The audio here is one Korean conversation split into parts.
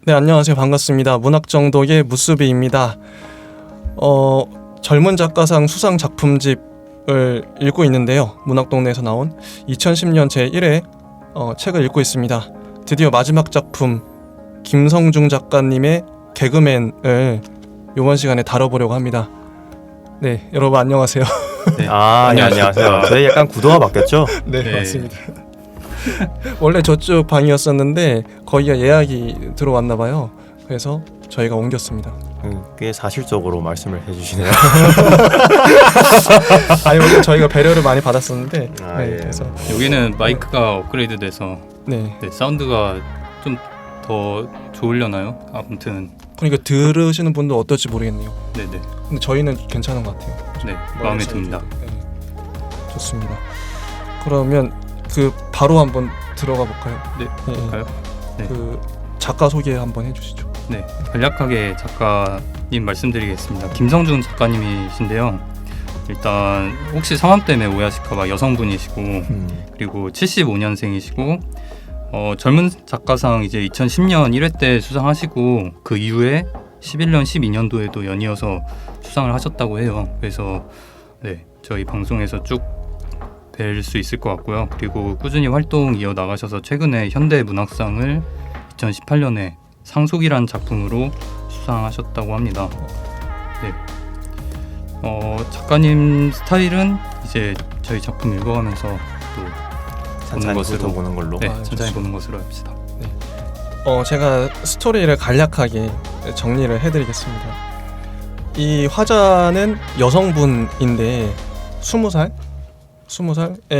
네, 안녕하세요. 반갑습니다. 문학정독의 무수비입니다. 젊은 작가상 수상 작품집을 읽고 있는데요. 문학동네에서 나온 2010년 제1회 책을 읽고 있습니다. 드디어 마지막 작품 김성중 작가님의 개그맨을 이번 시간에 다뤄보려고 합니다. 네, 여러분 안녕하세요. 네, 안녕하세요. 저희 약간 구도가 바뀌었죠? 네, 맞습니다. 원래 저쪽 방이었었는데 거기가 예약이 들어왔나 봐요. 그래서 저희가 옮겼습니다. 꽤 사실적으로 말씀을 해주시네요. 아니 원래 저희가 배려를 많이 받았었는데 예. 그래서 여기는 마이크가 업그레이드돼서 네. 사운드가 좀 더 좋으려나요? 아무튼 그러니까 들으시는 분도 어떨지 모르겠네요. 네네. 근데 저희는 괜찮은 것 같아요. 네, 마음에 듭니다. 네. 좋습니다. 그러면 바로 한번 들어가 볼까요? 네, 볼까요? 네. 작가 소개 한번 해주시죠. 네, 간략하게 작가님 말씀드리겠습니다. 김성준 작가님이신데요. 일단 혹시 성함 때문에 오해하실까봐 여성분이시고 그리고 75년생이시고 젊은 작가상 이제 2010년 1회 때 수상하시고 그 이후에 11년 12년도에도 연이어서 수상을 하셨다고 해요. 그래서 네, 저희 방송에서 쭉 뵐 수 있을 것 같고요. 그리고 꾸준히 활동 이어나가셔서 최근에 현대문학상을 2018년에 상속이란 작품으로 수상하셨다고 합니다. 네. 작가님 스타일은 이제 저희 작품 읽어가면서 또 보는 것으로 보는 걸로. 네, 천천히 보는 것으로 합시다. 제가 스토리를 간략하게 정리를 해드리겠습니다. 이 화자는 여성분인데 20살에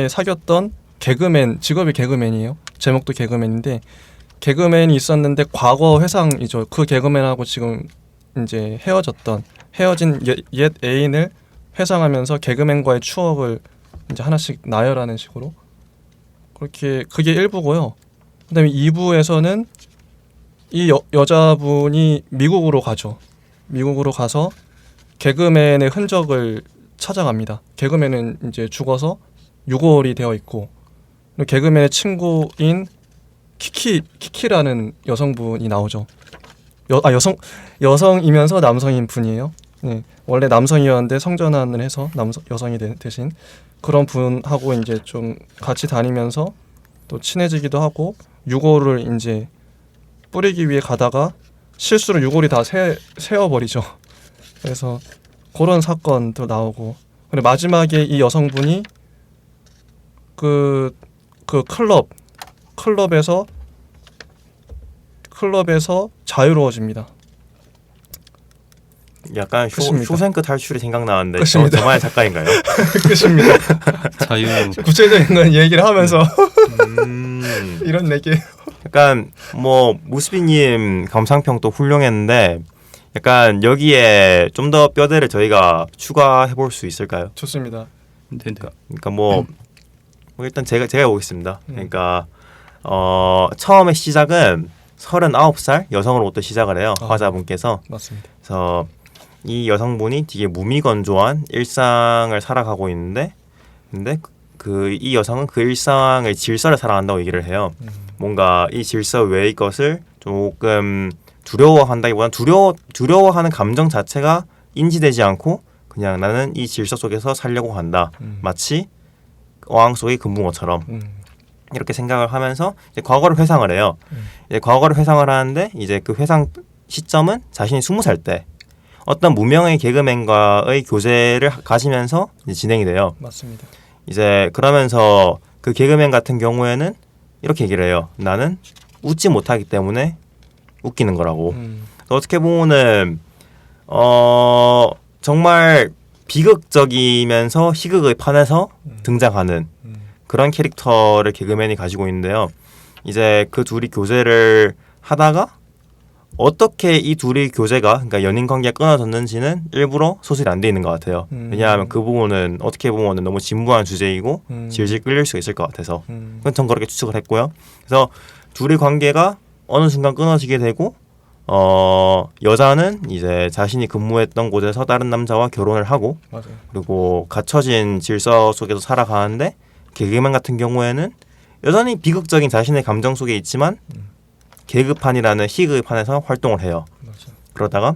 사귀었던 개그맨, 직업이 개그맨이에요. 제목도 개그맨인데 개그맨이 있었는데 과거 회상이죠. 그 개그맨하고 지금 이제 헤어진 옛 애인을 회상하면서 개그맨과의 추억을 이제 하나씩 나열하는 식으로 그렇게 그게 1부고요. 그다음에 2부에서는 이 여자분이 미국으로 가죠. 미국으로 가서 개그맨의 흔적을 찾아갑니다. 개그맨은 이제 죽어서 유골이 되어 있고 개그맨의 친구인 키키라는 여성분이 나오죠. 여성이면서 남성인 분이에요. 네, 원래 남성이었는데 성전환을 해서 여성이 대신 그런 분하고 이제 좀 같이 다니면서 또 친해지기도 하고 유골을 이제 뿌리기 위해 가다가 실수로 유골이 다 새어버리죠. 그래서 그런 사건도 나오고 그리고 마지막에 이 여성분이 그 클럽에서 자유로워집니다. 약간 쇼생크 탈출이 생각나는데 저만의 작가인가요? 끝입니다. 자유. 구체적인 건 얘기를 하면서 이런 얘기. 약간 뭐 무스비님 감상평도 훌륭했는데 약간 여기에 좀 더 뼈대를 저희가 추가해 볼 수 있을까요? 좋습니다. 네네. 그러니까 뭐 일단 제가 보겠습니다. 그러니까 처음에 시작은 39살 여성으로부터 시작을 해요. 화자분께서. 맞습니다. 그래서 이 여성분이 되게 무미건조한 일상을 살아가고 있는데 근데 이 여성은 그 일상의 질서를 살아간다고 얘기를 해요. 뭔가 이 질서 외의 것을 조금 두려워한다기보다는 두려워하는 감정 자체가 인지되지 않고 그냥 나는 이 질서 속에서 살려고 한다. 마치 어항 속의 금붕어처럼 이렇게 생각을 하면서 이제 과거를 회상을 해요. 이제 과거를 회상을 하는데 이제 그 회상 시점은 자신이 20살 때 어떤 무명의 개그맨과의 교제를 가지면서 이제 진행이 돼요. 맞습니다. 이제 그러면서 그 개그맨 같은 경우에는 이렇게 얘기를 해요. 나는 웃지 못하기 때문에 웃기는 거라고. 어떻게 보면은 정말 비극적이면서 희극의 판에서 등장하는 그런 캐릭터를 개그맨이 가지고 있는데요. 이제 그 둘이 교제를 하다가 어떻게 이 둘의 교제가 그러니까 연인 관계가 끊어졌는지는 일부러 소설이 안 돼 있는 것 같아요. 왜냐하면 그 부분은 어떻게 보면 너무 진부한 주제이고 질질 끌릴 수 있을 것 같아서 그건 전 그렇게 추측을 했고요. 그래서 둘의 관계가 어느 순간 끊어지게 되고 여자는 이제 자신이 근무했던 곳에서 다른 남자와 결혼을 하고 맞아요. 그리고 갇혀진 질서 속에서 살아가는데 개그맨 같은 경우에는 여전히 비극적인 자신의 감정 속에 있지만 계급판이라는 희극판에서 활동을 해요. 맞아. 그러다가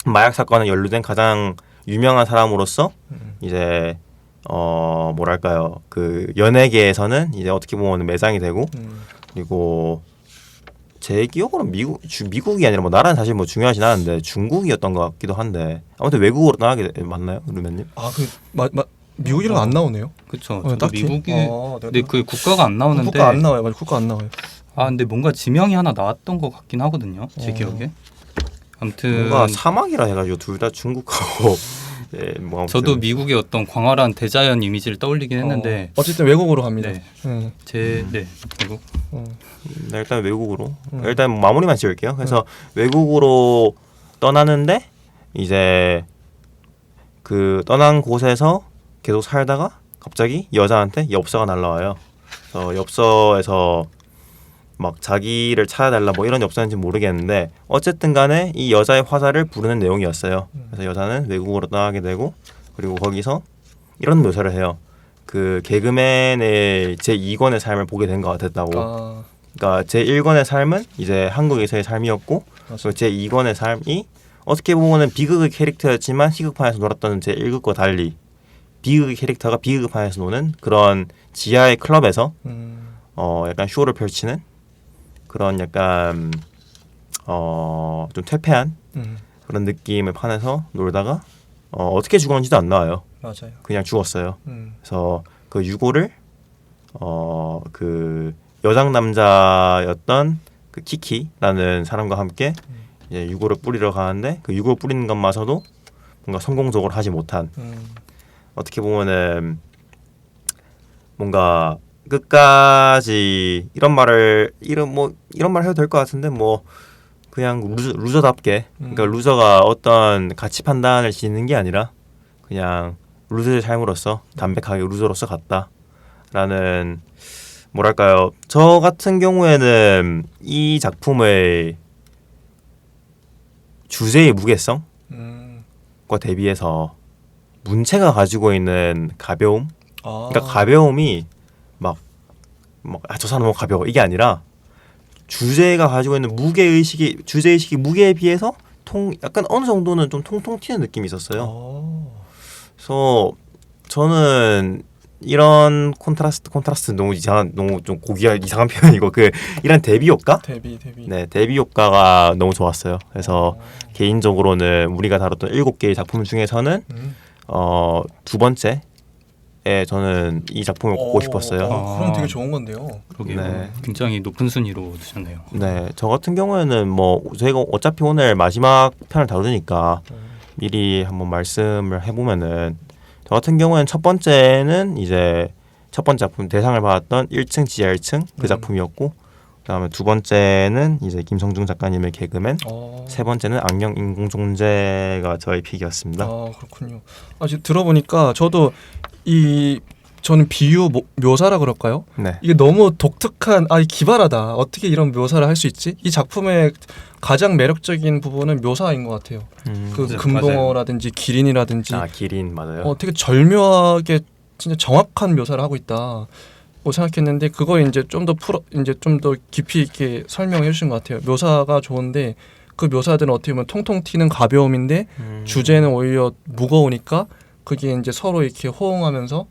마약 사건에 연루된 가장 유명한 사람으로서 이제 뭐랄까요, 그 연예계에서는 이제 어떻게 보면 매장이 되고, 그리고 제 기억으로는 미국이 아니라 뭐 나라는 사실 뭐 중요하진 않은데 중국이었던 것 같기도 한데, 아무튼 외국으로 떠나게 맞나요, 루멘님? 미국이랑 안 나오네요. 그렇죠. 어, 저도 딱히? 미국이 내가 근데 그 국가가 안 나오는데 국가 안 나와요. 맞아, 국가 안 나와요. 근데 뭔가 지명이 하나 나왔던 것 같긴 하거든요. 제 기억에. 아무튼 뭔가 사막이라 해가지고 둘 다 중국하고 예, 뭐 아무튼. 저도 미국의 어떤 광활한 대자연 이미지를 떠올리긴 했는데 어쨌든 외국으로 갑니다. 네. 미국. 네, 일단 외국으로 일단 마무리만 지을게요. 그래서 외국으로 떠나는데 이제 그 떠난 곳에서 계속 살다가 갑자기 여자한테 엽서가 날라와요. 그래서 엽서에서 막 자기를 찾아달라 뭐 이런 엽서인지 모르겠는데 어쨌든 간에 이 여자의 화사를 부르는 내용이었어요. 그래서 여자는 외국으로 떠나게 되고, 그리고 거기서 이런 묘사를 해요. 그 개그맨의 제2권의 삶을 보게 된 것 같았다고. 그러니까 제1권의 삶은 이제 한국에서의 삶이었고, 그리고 제2권의 삶이 어떻게 보면은 비극의 캐릭터였지만 희극판에서 놀았던 제1극과 달리 비극의 캐릭터가 비극판에서 노는 그런 지하의 클럽에서 약간 쇼를 펼치는 그런 약간 좀 퇴폐한 그런 느낌의 판에서 놀다가 어떻게 죽었는지도 안 나와요. 맞아요. 그냥 죽었어요. 그래서 그 유고를 그 여장 남자였던 그 키키라는 사람과 함께 이제 유고를 뿌리러 가는데, 그 유고 뿌리는 것마저도 뭔가 성공적으로 하지 못한, 어떻게 보면은 뭔가 끝까지 이런 말 해도 될 것 같은데 뭐 그냥 루저답게, 그러니까 루저가 어떤 가치 판단을 짓는 게 아니라 그냥 루저의 삶으로서 담백하게 루저로서 갔다라는, 뭐랄까요, 저 같은 경우에는 이 작품의 주제의 무게성과 대비해서 문체가 가지고 있는 가벼움, 그러니까 가벼움이 저 사람 너무 가벼워 이게 아니라 주제가 가지고 있는 주제의식이 무게에 비해서 약간 어느 정도는 좀 통통 튀는 느낌이 있었어요. 그래서 저는 이런 콘트라스트 너무 좀 이상한 표현이고, 이런 대비 효과? 네, 대비 효과가 너무 좋았어요. 그래서 개인적으로는 우리가 다뤘던 7개의 작품 중에서는 두 번째 저는 이 작품을 꼽고 싶었어요. 그럼 되게 좋은 건데요. 그러게요. 네. 굉장히 높은 순위로 두셨네요. 네, 저 같은 경우에는 뭐 저희가 어차피 오늘 마지막 편을 다루니까 미리 한번 말씀을 해보면은, 저 같은 경우에는 첫 번째는 이제 첫 번째 작품 대상을 받았던 1층 지하 1층 그 작품이었고, 그다음에 두 번째는 이제 김성중 작가님의 개그맨, 세 번째는 악령 인공존재가 저의 픽이었습니다. 그렇군요. 지금 들어보니까 저는 비유 묘사라 그럴까요? 네. 이게 너무 독특한, 기발하다. 어떻게 이런 묘사를 할 수 있지? 이 작품의 가장 매력적인 부분은 묘사인 것 같아요. 그 금붕어라든지 기린이라든지. 기린 맞아요. 되게 절묘하게 진짜 정확한 묘사를 하고 있다. 생각했는데 그걸 이제 좀 더 깊이 있게 설명해 주신 것 같아요. 묘사가 좋은데 그 묘사들은 어떻게 보면 통통 튀는 가벼움인데 주제는 오히려 무거우니까 그게 이제 서로 이렇게 호응하면서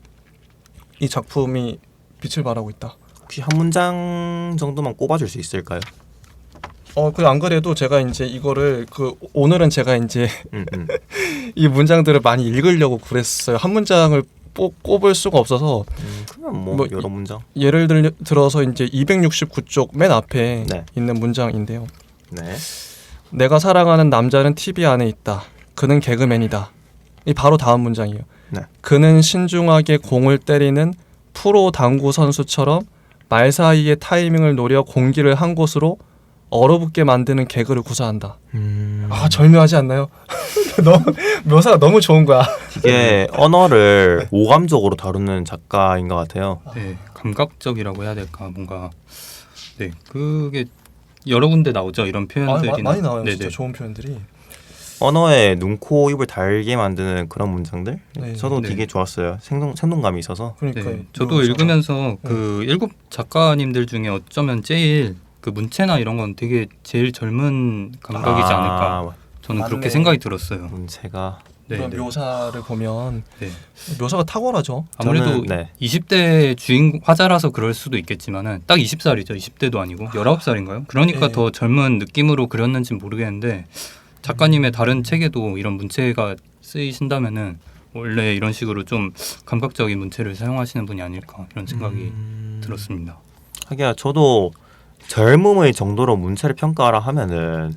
이 작품이 빛을 발하고 있다. 혹시 한 문장 정도만 꼽아줄 수 있을까요? 안 그래도 제가 이제 이거를 오늘은 제가 이제 이 문장들을 많이 읽으려고 그랬어요. 한 문장을 꼽을 수가 없어서 그러면 뭐 여러 문장. 예를 들어서 이제 269쪽 맨 앞에 있는 문장인데요. 네. 내가 사랑하는 남자는 TV 안에 있다. 그는 개그맨이다. 이 바로 다음 문장이에요. 네. 그는 신중하게 공을 때리는 프로 당구 선수처럼 말 사이에 타이밍을 노려 공기를 한 곳으로 얼어붙게 만드는 개그를 구사한다. 절묘하지 않나요? 묘사가 너무 좋은 거야. 이게 언어를 오감적으로 다루는 작가인 것 같아요. 네, 감각적이라고 해야 될까, 뭔가. 네, 그게 여러 군데 나오죠, 이런 표현들이. 많이 나와요. 진짜 좋은 표현들이. 언어에 눈, 코, 입을 달게 만드는 그런 문장들. 네. 저도 되게 좋았어요. 생동감이 있어서. 그러니까요. 네, 저도 읽으면서 그 7 작가님들 중에 어쩌면 제일 그 문체나 이런 건 되게 제일 젊은 감각이지 않을까 저는 맞네. 그렇게 생각이 들었어요. 문체가 네, 그런 네. 묘사를 보면 네. 묘사가 탁월하죠. 아무래도 저는, 네. 20대 주인 화자라서 그럴 수도 있겠지만은 딱 20살이죠. 20대도 아니고 19살인가요? 그러니까 예. 더 젊은 느낌으로 그렸는지는 모르겠는데 작가님의 다른 책에도 이런 문체가 쓰이신다면은 원래 이런 식으로 좀 감각적인 문체를 사용하시는 분이 아닐까 이런 생각이 들었습니다. 하기야 저도 젊음의 정도로 문체를 평가하라 하면은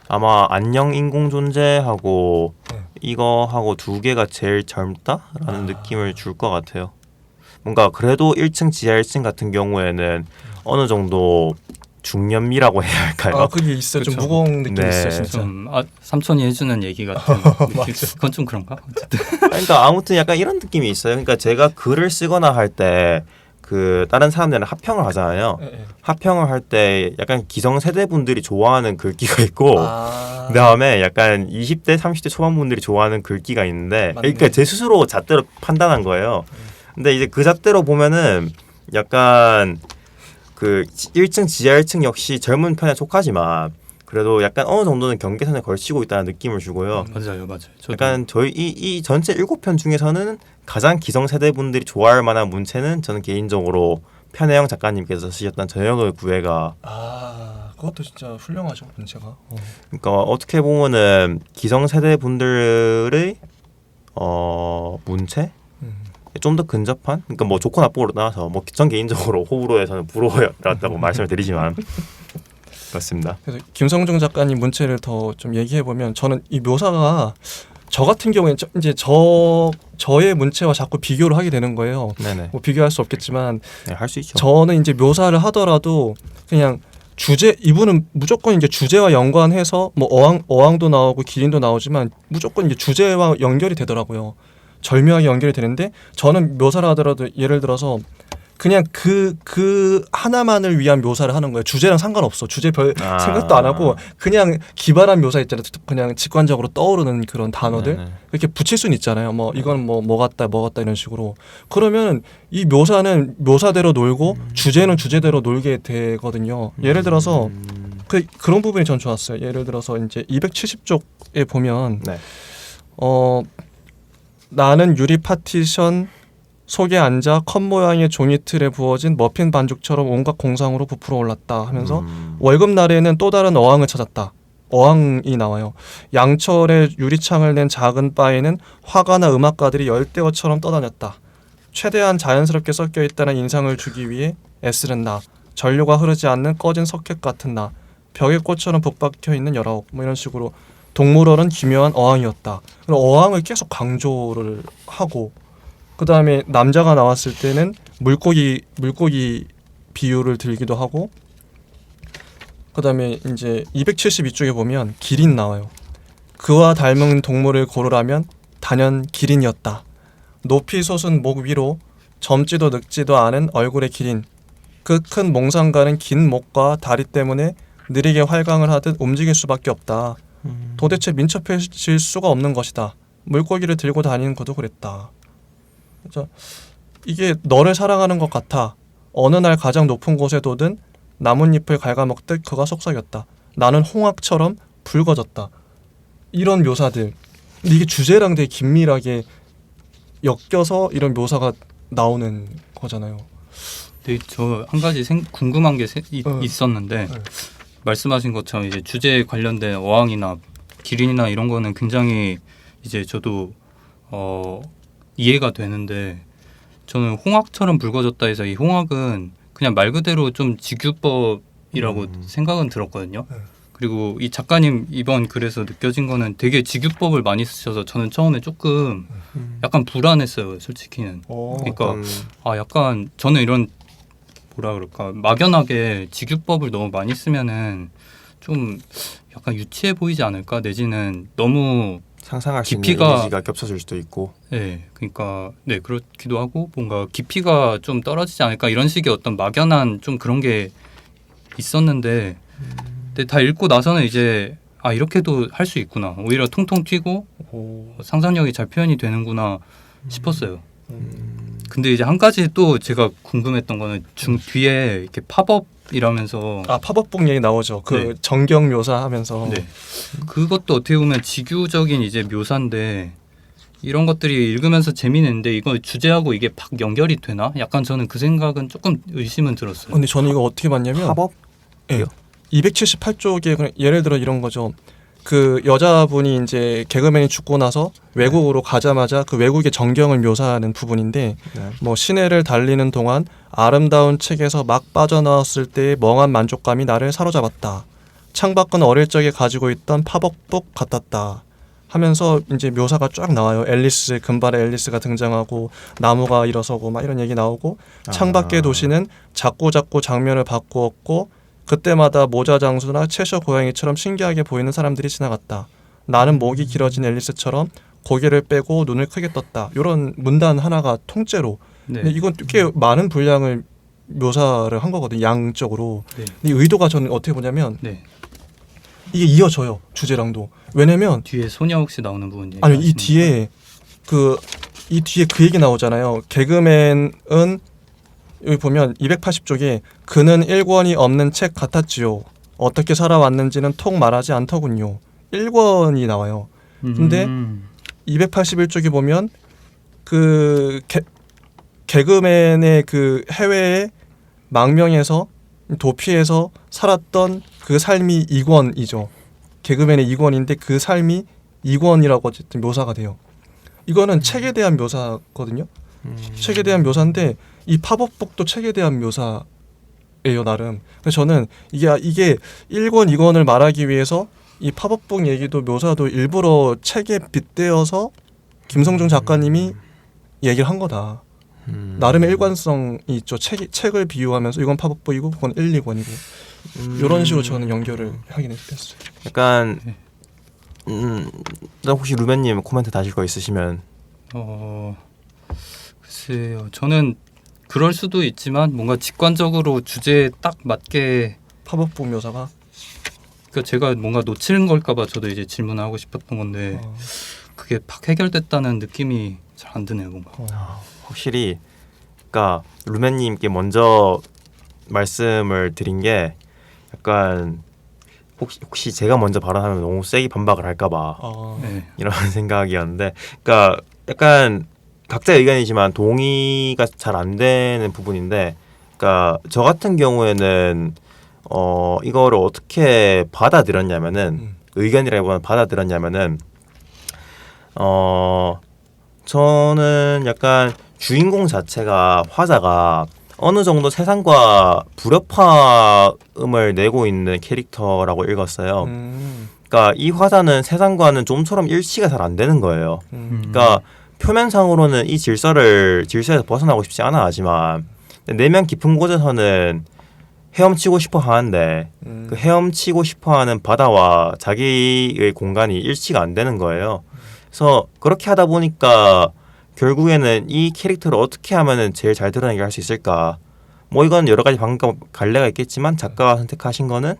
아마 안녕 인공존재하고 네. 이거하고 두 개가 제일 젊다라는 느낌을 줄 것 같아요. 뭔가 그래도 1층 지하 1층 같은 경우에는 어느 정도 중년미라고 해야 할까요? 아 그게 있어요. 좀 그쵸. 무거운 느낌이 네. 있어요, 진짜. 좀 삼촌이 해주는 얘기 같은 느낌. 그건 좀 그런가? 어쨌든. 그러니까 아무튼 약간 이런 느낌이 있어요. 그러니까 제가 글을 쓰거나 할 때 그 다른 사람들은 합평을 하잖아요. 예, 예. 합평을 할 때 약간 기성세대 분들이 좋아하는 글귀가 있고 아, 그다음에 약간 20대 30대 초반 분들이 좋아하는 글귀가 있는데 맞네. 그러니까 제 스스로 잣대로 판단한 거예요. 근데 이제 그 잣대로 보면은 약간 그 1층 지하 1층 역시 젊은 편에 속하지만 그래도 약간 어느 정도는 경계선에 걸치고 있다는 느낌을 주고요. 맞아요. 저도 약간 저희 이 전체 7편 중에서는 가장 기성세대 분들이 좋아할 만한 문체는 저는 개인적으로 편혜영 작가님께서 쓰셨던 저녁의 구애가 아 그것도 진짜 훌륭하죠, 문체가. 그러니까 어떻게 보면은 기성세대 분들의 문체 좀 더 근접한 그러니까 뭐 좋고 나쁘고로 나와서 뭐 전 개인적으로 호불호에서는 불호였다고 말씀을 드리지만 그렇습니다. 그래서 김성중 작가님 문체를 더 좀 얘기해 보면 저는 이 묘사가 저 같은 경우에는 이제 저의 문체와 자꾸 비교를 하게 되는 거예요. 네네. 뭐 비교할 수 없겠지만 네, 할 수 있죠. 저는 이제 묘사를 하더라도 그냥 주제 이분은 무조건 이제 주제와 연관해서 뭐 어항도 나오고 기린도 나오지만 무조건 이제 주제와 연결이 되더라고요. 절묘하게 연결이 되는데 저는 묘사를 하더라도 예를 들어서 그냥 그 하나만을 위한 묘사를 하는 거예요. 주제랑 상관없어. 주제 별 생각도 안 하고 그냥 기발한 묘사 있잖아요. 그냥 직관적으로 떠오르는 그런 단어들 네네. 이렇게 붙일 수는 있잖아요. 뭐 이건 뭐 같다 이런 식으로. 그러면 이 묘사는 묘사대로 놀고 주제는 주제대로 놀게 되거든요. 예를 들어서 그런 부분이 전 좋았어요. 예를 들어서 이제 270쪽에 보면 네. 나는 유리 파티션 속에 앉아 컵 모양의 종이틀에 부어진 머핀 반죽처럼 온갖 공상으로 부풀어 올랐다 하면서 월급날에는 또 다른 어항을 찾았다. 어항이 나와요. 양철에 유리창을 낸 작은 바에는 화가나 음악가들이 열대어처럼 떠다녔다. 최대한 자연스럽게 섞여 있다는 인상을 주기 위해 애쓰는 나. 전류가 흐르지 않는 꺼진 서켓 같은 나. 벽에 꽃처럼 북박혀 있는 19. 뭐 이런 식으로 동물원은 기묘한 어항이었다. 어항을 계속 강조를 하고 그 다음에 남자가 나왔을 때는 물고기 비유를 들기도 하고 그 다음에 이제 272쪽에 보면 기린 나와요. 그와 닮은 동물을 고르라면 단연 기린이었다. 높이 솟은 목 위로 젊지도 늙지도 않은 얼굴의 기린. 그 큰 몽상가는 긴 목과 다리 때문에 느리게 활강을 하듯 움직일 수밖에 없다. 도대체 민첩해질 수가 없는 것이다. 물고기를 들고 다니는 것도 그랬다. 그래서 이게 너를 사랑하는 것 같아. 어느 날 가장 높은 곳에 돋은 나뭇잎을 갉아먹듯 그가 속삭였다. 나는 홍학처럼 붉어졌다. 이런 묘사들. 근데 이게 주제랑 되게 긴밀하게 엮여서 이런 묘사가 나오는 거잖아요. 네, 저 한 가지 궁금한 게 있었는데 말씀하신 것처럼 이제 주제에 관련된 어항이나 기린이나 이런 거는 굉장히 이제 저도 이해가 되는데 저는 홍학처럼 붉어졌다 해서 이 홍학은 그냥 말 그대로 좀 직유법이라고 생각은 들었거든요. 그리고 이 작가님 이번 글에서 느껴진 거는 되게 직유법을 많이 쓰셔서 저는 처음에 조금 약간 불안했어요, 솔직히는. 그러니까 약간 저는 이런 뭐라 그럴까 막연하게 직유법을 너무 많이 쓰면은 좀 약간 유치해 보이지 않을까 내지는 너무 상상할 수 있는 깊이가- 이미지가 겹쳐질 수도 있고 네, 그러니까 네 그렇기도 하고 뭔가 깊이가 좀 떨어지지 않을까 이런 식의 어떤 막연한 좀 그런 게 있었는데 근데 다 읽고 나서는 이제 이렇게도 할 수 있구나 오히려 통통 튀고 상상력이 잘 표현이 되는구나 싶었어요. 근데 이제 한 가지 또 제가 궁금했던 거는 뒤에 이렇게 팝업이라면서 아 팝업북 얘기 나오죠. 그 네. 전경 묘사하면서 네. 그것도 어떻게 보면 지규적인 이제 묘사인데 이런 것들이 읽으면서 재미있는데 이거 주제하고 이게 팍 연결이 되나? 약간 저는 그 생각은 조금 의심은 들었어요. 근데 저는 이거 어떻게 봤냐면 합업? 예, 278쪽에 그냥 예를 들어 이런 거죠. 그 여자분이 이제 개그맨이 죽고 나서 외국으로 가자마자 그 외국의 전경을 묘사하는 부분인데 네. 뭐 시내를 달리는 동안 아름다운 책에서 막 빠져나왔을 때의 멍한 만족감이 나를 사로잡았다. 창밖은 어릴 적에 가지고 있던 팝업북 같았다. 하면서 이제 묘사가 쫙 나와요. 앨리스 금발의 앨리스가 등장하고 나무가 일어서고 막 이런 얘기 나오고 창밖의 도시는 작고 장면을 바꾸었고 그때마다 모자 장수나 채셔 고양이처럼 신기하게 보이는 사람들이 지나갔다. 나는 목이 길어진 앨리스처럼 고개를 빼고 눈을 크게 떴다. 이런 문단 하나가 통째로. 네. 근데 이건 꽤 많은 분량을 묘사를 한 거거든요. 양적으로. 네. 근데 이 의도가 저는 어떻게 보냐면 네. 이게 이어져요. 주제랑도. 왜냐면 뒤에 소녀 혹시 나오는 부분 얘기 아니 이 뒤에 그 얘기 나오잖아요. 개그맨은 여기 보면 280쪽에 그는 일권이 없는 책 같았지요. 어떻게 살아왔는지는 톡 말하지 않더군요. 1권이 나와요. 근데 281쪽에 보면 그 개그맨의 그 해외의 망명에서 도피해서 살았던 그 삶이 2권이죠. 개그맨의 2권인데 그 삶이 2권이라고 어쨌든 묘사가 돼요. 이거는 책에 대한 묘사거든요. 책에 대한 묘사인데 이 팝업북도 책에 대한 묘사예요 나름. 그래서 저는 이게 1권 2권을 말하기 위해서 이 팝업북 얘기도 묘사도 일부러 책에 빗대어서 김성중 작가님이 얘기를 한 거다. 나름의 일관성이 있죠. 책을 비유하면서 이건 팝업북이고 그건 1, 2권이고 이런 식으로 저는 연결을 하긴 했어요. 약간 혹시 루벤님 코멘트 다실 거 있으시면. 글쎄요. 저는 그럴 수도 있지만 뭔가 직관적으로 주제에 딱 맞게 팝업북 묘사가 그러니까 제가 뭔가 놓치는 걸까봐 저도 이제 질문하고 싶었던 건데 그게 팍 해결됐다는 느낌이 잘 안 드네요 뭔가. 확실히 그러니까 루멘님께 먼저 말씀을 드린 게 약간 혹시 제가 먼저 발언하면 너무 세게 반박을 할까봐 네. 이런 생각이었는데, 그러니까 약간 각자의 의견이지만 동의가 잘 안 되는 부분인데, 그러니까 저 같은 경우에는 이거를 어떻게 받아들였냐면은 의견이라기보다는 받아들였냐면은 저는 약간 주인공 자체가 화자가 어느 정도 세상과 불협화음을 내고 있는 캐릭터라고 읽었어요. 그러니까 이 화자는 세상과는 좀처럼 일치가 잘 안 되는 거예요. 그러니까 표면상으로는 이 질서에서 벗어나고 싶지 않아 하지만 내면 깊은 곳에서는 헤엄치고 싶어 하는데 그 헤엄치고 싶어 하는 바다와 자기의 공간이 일치가 안 되는 거예요. 그래서 그렇게 하다 보니까 결국에는 이 캐릭터를 어떻게 하면은 제일 잘 드러내게 할 수 있을까? 뭐 이건 여러 가지 방법 갈래가 있겠지만 작가가 선택하신 거는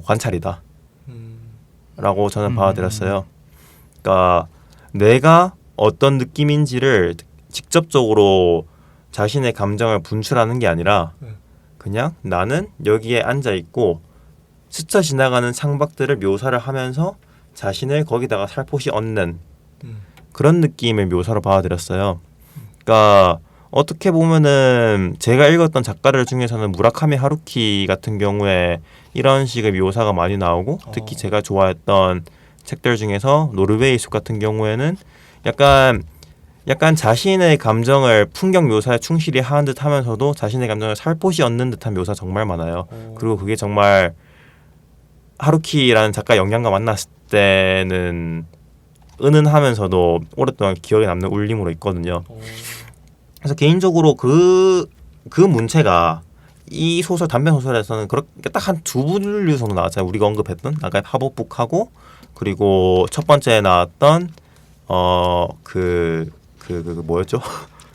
관찰이다. 라고 저는 받아들였어요. 그러니까 내가 어떤 느낌인지를 직접적으로 자신의 감정을 분출하는 게 아니라 그냥 나는 여기에 앉아 있고 스쳐 지나가는 창밖들을 묘사를 하면서 자신을 거기다가 살포시 얹는 그런 느낌의 묘사로 받아들였어요. 그러니까 어떻게 보면은 제가 읽었던 작가들 중에서는 무라카미 하루키 같은 경우에 이런 식의 묘사가 많이 나오고, 특히 제가 좋아했던 책들 중에서 노르웨이 숲 같은 경우에는 약간 자신의 감정을 풍경 묘사에 충실히 하는 듯 하면서도 자신의 감정을 살포시 얹는 듯한 묘사 정말 많아요. 그리고 그게 정말 하루키라는 작가 영향과 만났을 때는 은은하면서도 오랫동안 기억에 남는 울림으로 있거든요. 그래서 개인적으로 그 문체가 이 소설 단편 소설에서는 그렇게 딱 한 두 분류 정도 나왔잖아요. 우리가 언급했던 아까 팝업북하고 그리고 첫 번째 나왔던 뭐였죠?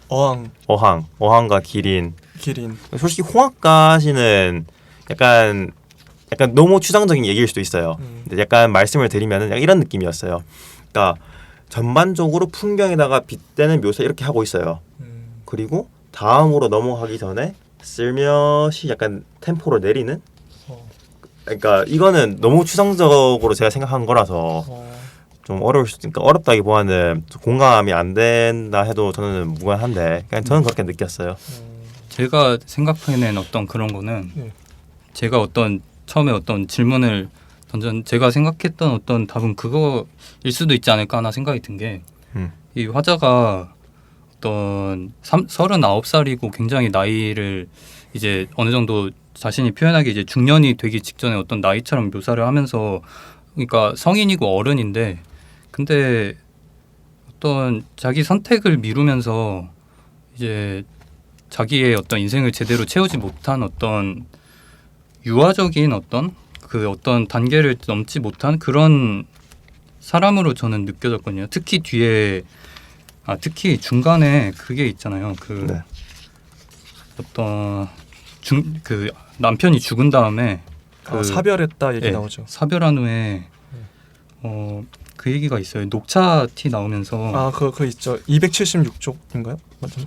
어항과 기린. 솔직히 홍학까지는 약간 너무 추상적인 얘기일 수도 있어요. 근데 약간 말씀을 드리면은 약간 이런 느낌이었어요. 그러니까 전반적으로 풍경에다가 빗대는 묘사 이렇게 하고 있어요. 그리고 다음으로 넘어가기 전에 슬며시 약간 템포를 내리는. 그러니까 이거는 너무 추상적으로 제가 생각한 거라서 좀 어려울 수 있으니까 어렵다기보다는 공감이 안 된다 해도 저는 무관한데 그냥 저는 그렇게 느꼈어요. 제가 생각해낸 어떤 그런 거는 네. 제가 어떤 처음에 어떤 질문을 제가 생각했던 어떤 답은 그거일 수도 있지 않을까 하나 생각이 든 게 이 화자가 어떤 39살이고 굉장히 나이를 이제 어느 정도 자신이 표현하기 이제 중년이 되기 직전에 어떤 나이처럼 묘사를 하면서 그러니까 성인이고 어른인데 근데 어떤 자기 선택을 미루면서 이제 자기의 어떤 인생을 제대로 채우지 못한 어떤 유아적인 어떤 그 어떤 단계를 넘지 못한 그런 사람으로 저는 느껴졌거든요. 특히 뒤에 특히 중간에 그게 있잖아요. 그 네. 어떤 그 남편이 죽은 다음에 그 사별했다 얘기 예, 나오죠. 사별한 후에 그 얘기가 있어요. 녹차 티 나오면서 그 있죠. 276쪽인가요? 맞죠?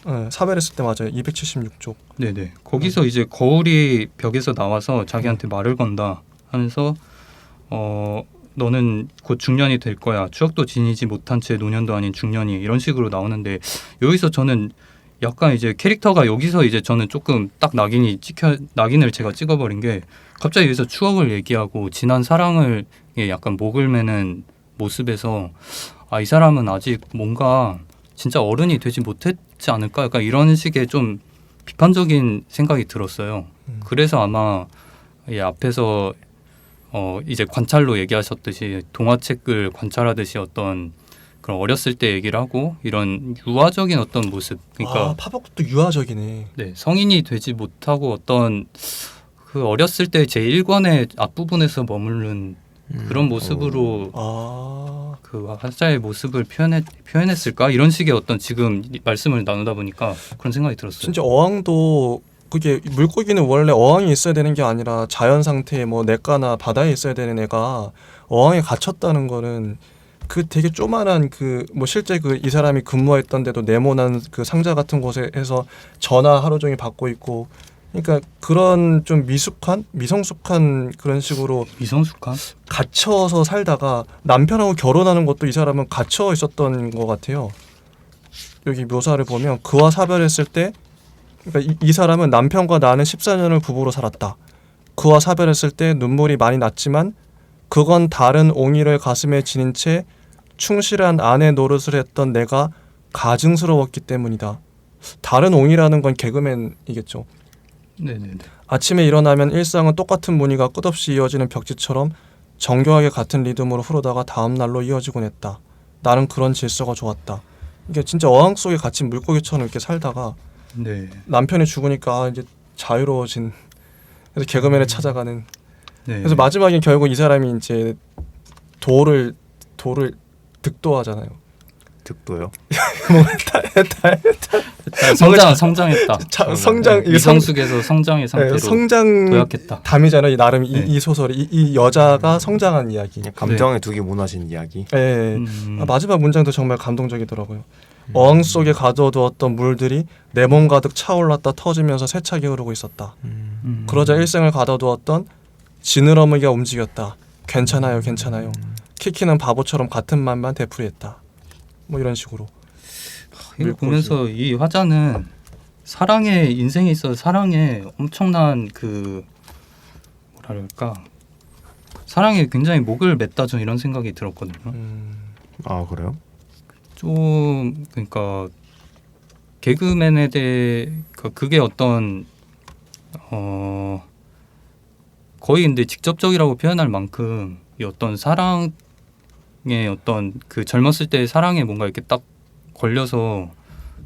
네, 사별했을 때 맞아요. 276쪽. 네네 거기서 이제 거울이 벽에서 나와서 자기한테 말을 건다 하면서 너는 곧 중년이 될 거야. 추억도 지니지 못한 채 노년도 아닌 중년이 이런 식으로 나오는데 여기서 저는 약간 이제 캐릭터가 여기서 이제 저는 조금 딱 낙인을 제가 찍어버린 게 갑자기 여기서 추억을 얘기하고 지난 사랑을 약간 목을 매는 모습에서 이 사람은 아직 뭔가 진짜 어른이 되지 못했지 않을까 약간 이런 식의 좀 비판적인 생각이 들었어요. 그래서 아마 앞에서 이제 관찰로 얘기하셨듯이 동화책을 관찰하듯이 어떤 그런 어렸을 때 얘기를 하고 이런 유아적인 어떤 모습 그러니까 파복도 유아적이네. 네, 성인이 되지 못하고 어떤 그 어렸을 때 제 1권의 앞부분에서 머무른 그런 모습으로 그 화자의 모습을 표현했을까 이런 식의 어떤 지금 말씀을 나누다 보니까 그런 생각이 들었어요. 진짜 어항도 그게 물고기는 원래 어항에 있어야 되는 게 아니라 자연 상태에 뭐 냇가나 바다에 있어야 되는 애가 어항에 갇혔다는 거는 그 되게 조만한 그 뭐 실제 그 이 사람이 근무했던 데도 네모난 그 상자 같은 곳에서 전화 하루 종일 받고 있고 그러니까 그런 좀 미성숙한 그런 식으로 미성숙한? 갇혀서 살다가 남편하고 결혼하는 것도 이 사람은 갇혀 있었던 것 같아요. 여기 묘사를 보면 그와 사별했을 때 그러니까 이 사람은 남편과 나는 14년을 부부로 살았다. 그와 사별했을 때 눈물이 많이 났지만 그건 다른 옹이를 가슴에 지닌 채 충실한 아내 노릇을 했던 내가 가증스러웠기 때문이다. 다른 옹이라는 건 개그맨이겠죠. 네네네. 아침에 일어나면 일상은 똑같은 무늬가 끝없이 이어지는 벽지처럼 정교하게 같은 리듬으로 흐르다가 다음 날로 이어지곤 했다. 나는 그런 질서가 좋았다. 이게 진짜 어항 속에 갇힌 물고기처럼 이렇게 살다가 네. 남편이 죽으니까 이제 자유로워진 그래서 개그맨을 찾아가는. 네. 그래서 마지막에 결국 이 사람이 이제 돌을 득도하잖아요. 득도요? 성장했다. 성장 이게 미성숙에서 성장의 상태로 성장 도약했다. 담이잖아요. 나름 네. 이 소설이 이 여자가 성장한 이야기. 감정의 두 개 무너진 이야기. 네. 마지막 문장도 정말 감동적이더라고요. 어항 속에 가둬두었던 물들이 내 몸 가득 차올랐다 터지면서 세차게 흐르고 있었다. 그러자 일생을 가둬두었던 지느러미가 움직였다. 괜찮아요, 괜찮아요. 키키는 바보처럼 같은 말만 되풀이했다. 뭐 이런 식으로. 이걸 보면서 이 화자는 사랑의 인생에 있어서 사랑에 엄청난 그 뭐랄까 사랑에 굉장히 목을 맸다 저 이런 생각이 들었거든요. 아 그래요? 좀 그러니까 개그맨에 대해 그게 어떤 거의 근데 직접적이라고 표현할 만큼 이 어떤 사랑의 어떤 그 젊었을 때의 사랑에 뭔가 이렇게 딱 걸려서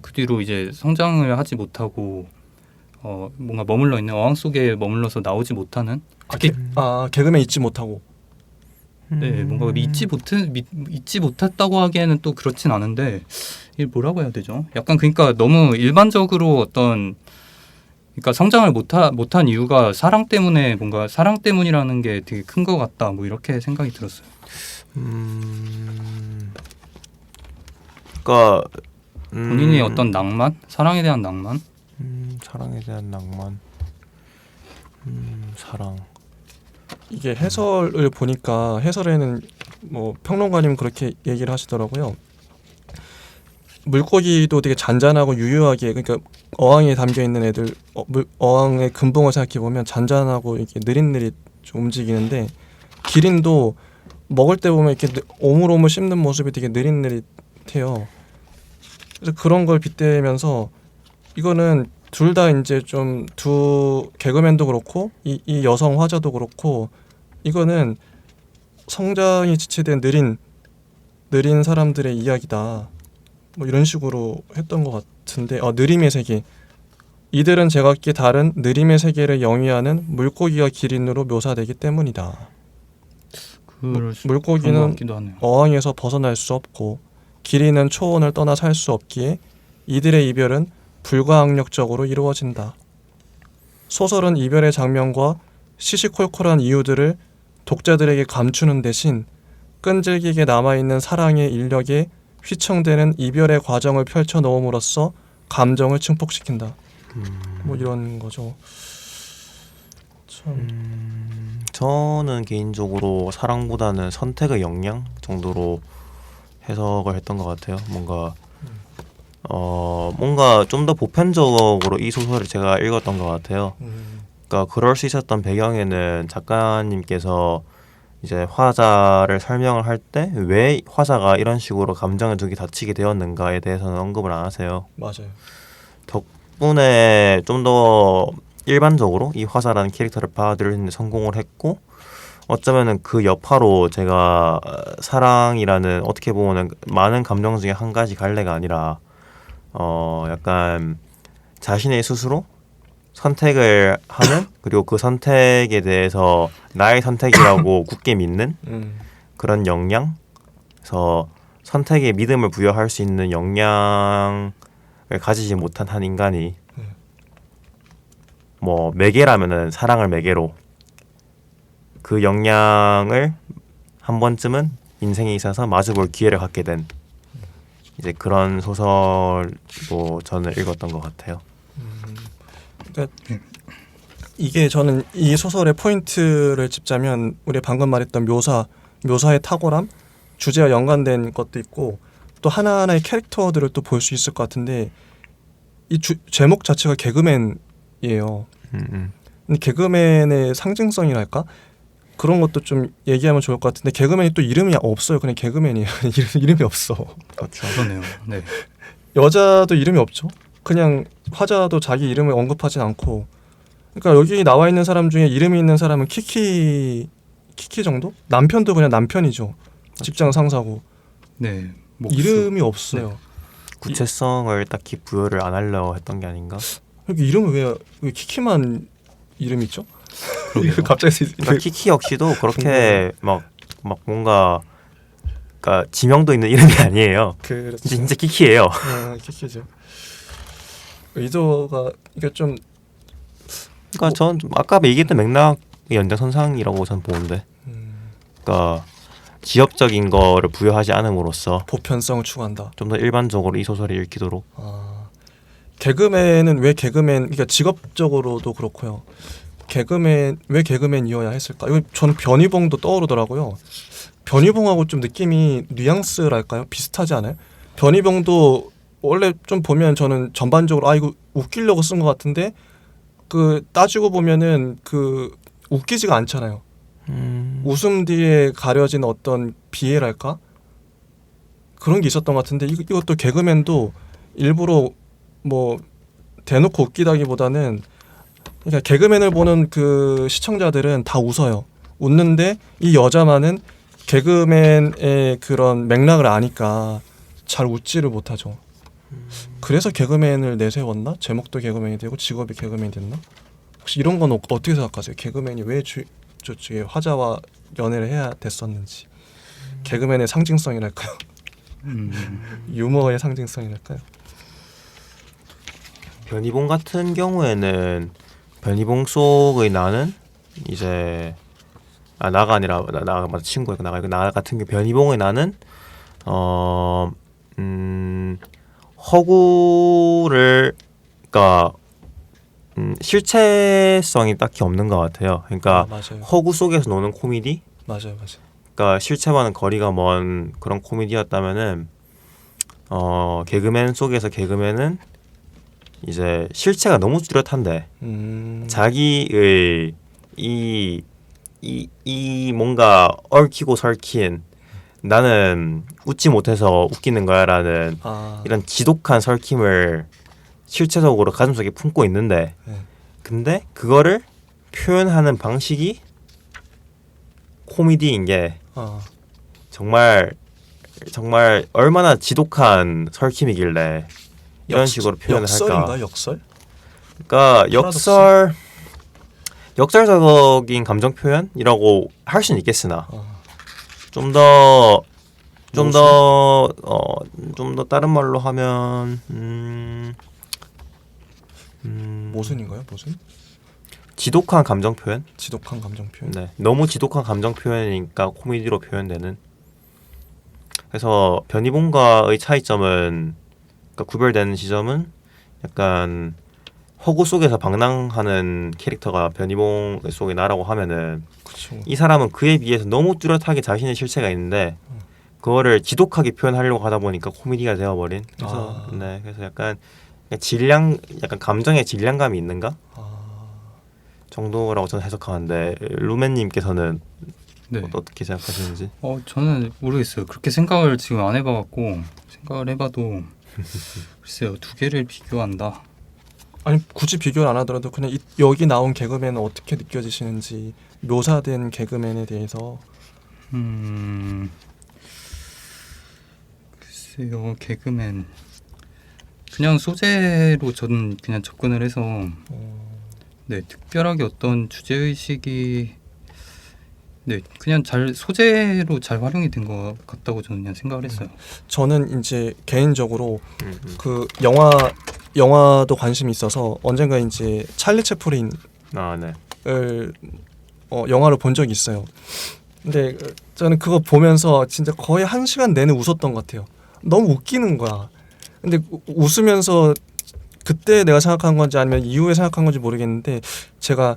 그 뒤로 이제 성장을 하지 못하고 뭔가 머물러 있는 어항 속에 머물러서 나오지 못하는 특히 개그맨 잊지 못하고. 네 뭔가 잊지 못했다고 하기에는 또 그렇진 않은데 이게 뭐라고 해야 되죠? 약간 그러니까 너무 일반적으로 어떤 그러니까 성장을 못한 이유가 사랑 때문에 뭔가 사랑 때문이라는 게 되게 큰 것 같다 뭐 이렇게 생각이 들었어요. 그러니까 본인이 어떤 낭만, 사랑에 대한 낭만. 사랑에 대한 낭만. 사랑. 이게 해설을 보니까 해설에는 뭐 평론가님 그렇게 얘기를 하시더라고요. 물고기도 되게 잔잔하고 유유하게, 그러니까 어항에 담겨 있는 애들, 어항의 근봉을 생각해 보면 잔잔하고 이렇게 느릿느릿 좀 움직이는데, 기린도 먹을 때 보면 이렇게 오물오물 씹는 모습이 되게 느릿느릿해요. 그래서 그런 걸 빗대면서 이거는 둘 다 이제 좀 두 개그맨도 그렇고 이 여성 화자도 그렇고 이거는 성장이 지체된 느린 사람들의 이야기다. 뭐 이런 식으로 했던 것 같은데, 느림의 세계. 이들은 제각기 다른 느림의 세계를 영위하는 물고기와 기린으로 묘사되기 때문이다. 그런 것 물고기는 같기도 하네요. 어항에서 벗어날 수 없고 기린은 초원을 떠나 살 수 없기에 이들의 이별은 불가항력적으로 이루어진다. 소설은 이별의 장면과 시시콜콜한 이유들을 독자들에게 감추는 대신 끈질기게 남아있는 사랑의 인력에 휘청대는 이별의 과정을 펼쳐놓음으로써 감정을 증폭시킨다. 뭐 이런 거죠. 참. 저는 개인적으로 사랑보다는 선택의 역량 정도로 해석을 했던 것 같아요. 뭔가 좀 더 보편적으로 이 소설을 제가 읽었던 것 같아요. 그러니까 그럴 수 있었던 배경에는 작가님께서 이제 화자를 설명을 할 때 왜 화자가 이런 식으로 감정의 둑이 닫히게 되었는가에 대해서는 언급을 안 하세요. 맞아요. 덕분에 좀 더 일반적으로 이 화자라는 캐릭터를 받아들이는 데 성공을 했고, 어쩌면은 그 여파로 제가 사랑이라는 어떻게 보면은 많은 감정 중에 한 가지 갈래가 아니라 약간 자신의 스스로 선택을 하는, 그리고 그 선택에 대해서 나의 선택이라고 굳게 믿는 그런 역량, 그래서 선택에 믿음을 부여할 수 있는 역량을 가지지 못한 한 인간이 뭐 매개라면은 사랑을 매개로 그 역량을 한 번쯤은 인생에 있어서 마주볼 기회를 갖게 된 이제 그런 소설도 저는 읽었던 것 같아요. 그러니까 이게 저는 이 소설의 포인트를 짚자면 우리 방금 말했던 묘사의 탁월함, 주제와 연관된 것도 있고 또 하나하나의 캐릭터들을 또 볼 수 있을 것 같은데, 이 제목 자체가 개그맨이에요. 근데 개그맨의 상징성이랄까? 그런 것도 좀 얘기하면 좋을 것 같은데, 개그맨이 또 이름이 없어요. 그냥 개그맨이에요. 이름이 없어. 그렇죠. 그러네요. 네. 여자도 이름이 없죠. 그냥 화자도 자기 이름을 언급하진 않고, 그러니까 여기 나와 있는 사람 중에 이름이 있는 사람은 키키 정도? 남편도 그냥 남편이죠. 직장 상사고. 네. 목수. 이름이 없어요. 네. 구체성을 딱히 부여를 안 하려 했던 게 아닌가? 여기 이름은 왜 키키만 이름 있죠? 그러게요. 갑자기 그러니까 키키 역시도 그렇게 막 뭔가 그러니까 지명도 있는 이름이 아니에요. 그렇죠. 진짜 키키예요. 키키죠. 의도가 이게 좀 그러니까 전 아까 얘기했던 맥락의 연장선상이라고 전 보는데, 그러니까 지엽적인 거를 부여하지 않음으로써 보편성을 추구한다. 좀 더 일반적으로 이 소설이 읽히도록. 개그맨은 왜 개그맨? 그러니까 직업적으로도 그렇고요. 왜 개그맨이어야 했을까? 이거 전 변희봉도 떠오르더라고요. 변희봉하고 좀 느낌이 뉘앙스랄까요? 비슷하지 않아요? 변희봉도 원래 좀 보면 저는 전반적으로 이거 웃기려고 쓴 것 같은데 그 따지고 보면은 그 웃기지가 않잖아요. 웃음 뒤에 가려진 어떤 비애랄까? 그런 게 있었던 것 같은데 이것도 개그맨도 일부러 뭐 대놓고 웃기다기보다는, 그러니까 개그맨을 보는 그 시청자들은 다 웃어요. 웃는데 이 여자만은 개그맨의 그런 맥락을 아니까 잘 웃지를 못하죠. 그래서 개그맨을 내세웠나? 제목도 개그맨이 되고 직업이 개그맨이 됐나? 혹시 이런 건 어떻게 생각하세요? 개그맨이 왜 저쪽에 화자와 연애를 해야 됐었는지. 개그맨의 상징성이랄까요? 유머의 상징성이랄까요? 변희봉 같은 경우에는 변희봉 속의 나는 이제 나가 아니라 나 친구였고 나 같은 경우 변희봉의 나는 허구를 그러니까 실체성이 딱히 없는 것 같아요. 그러니까 맞아요. 허구 속에서 노는 코미디, 맞아요. 그러니까 실체와는 거리가 먼 그런 코미디였다면은 개그맨 속에서 개그맨은 이제 실체가 너무 뚜렷한데 자기의 이 뭔가 얽히고 설킨 나는 웃지 못해서 웃기는 거야라는 이런 지독한 설킴을 실체적으로 가슴속에 품고 있는데 네. 근데 그거를 표현하는 방식이 코미디인 게 정말 얼마나 지독한 설킴이길래 이런 식으로 표현을 할까? 역설인가 역설? 그러니까 역설적인 감정 표현이라고 할 수는 있겠으나 좀 더 다른 말로 하면 모순인가요? 모순? 지독한 감정 표현? 지독한 감정 표현. 네, 너무 지독한 감정 표현이니까 코미디로 표현되는. 그래서 변희봉과의 차이점은 그러니까 구별되는 지점은 약간 허구 속에서 방랑하는 캐릭터가 변희봉 속에 나라고 하면은 그쵸. 이 사람은 그에 비해서 너무 뚜렷하게 자신의 실체가 있는데 그거를 지독하게 표현하려고 하다 보니까 코미디가 되어버린. 그래서 그래서 약간 감정의 질량감이 있는가 정도라고 저는 해석하는데 루멘님께서는 네. 어떻게 생각하시는지? 저는 모르겠어요. 그렇게 생각을 지금 안 해봐갖고 생각을 해봐도 글쎄요. 두 개를 비교한다. 아니 굳이 비교를 안 하더라도 그냥 여기 나온 개그맨은 어떻게 느껴지시는지 묘사된 개그맨에 대해서 글쎄요. 개그맨 그냥 소재로 저는 그냥 접근을 해서 네 특별하게 어떤 주제의식이 네 그냥 소재로 잘 활용이 된 것 같다고 저는 그냥 생각을 했어요. 저는 이제 개인적으로 그 영화도 관심이 있어서 언젠가 이제 찰리 채플린을 영화를 본 적이 있어요. 근데 저는 그거 보면서 진짜 거의 1시간 내내 웃었던 것 같아요. 너무 웃기는 거야. 근데 웃으면서 그때 내가 생각한 건지 아니면 이후에 생각한 건지 모르겠는데 제가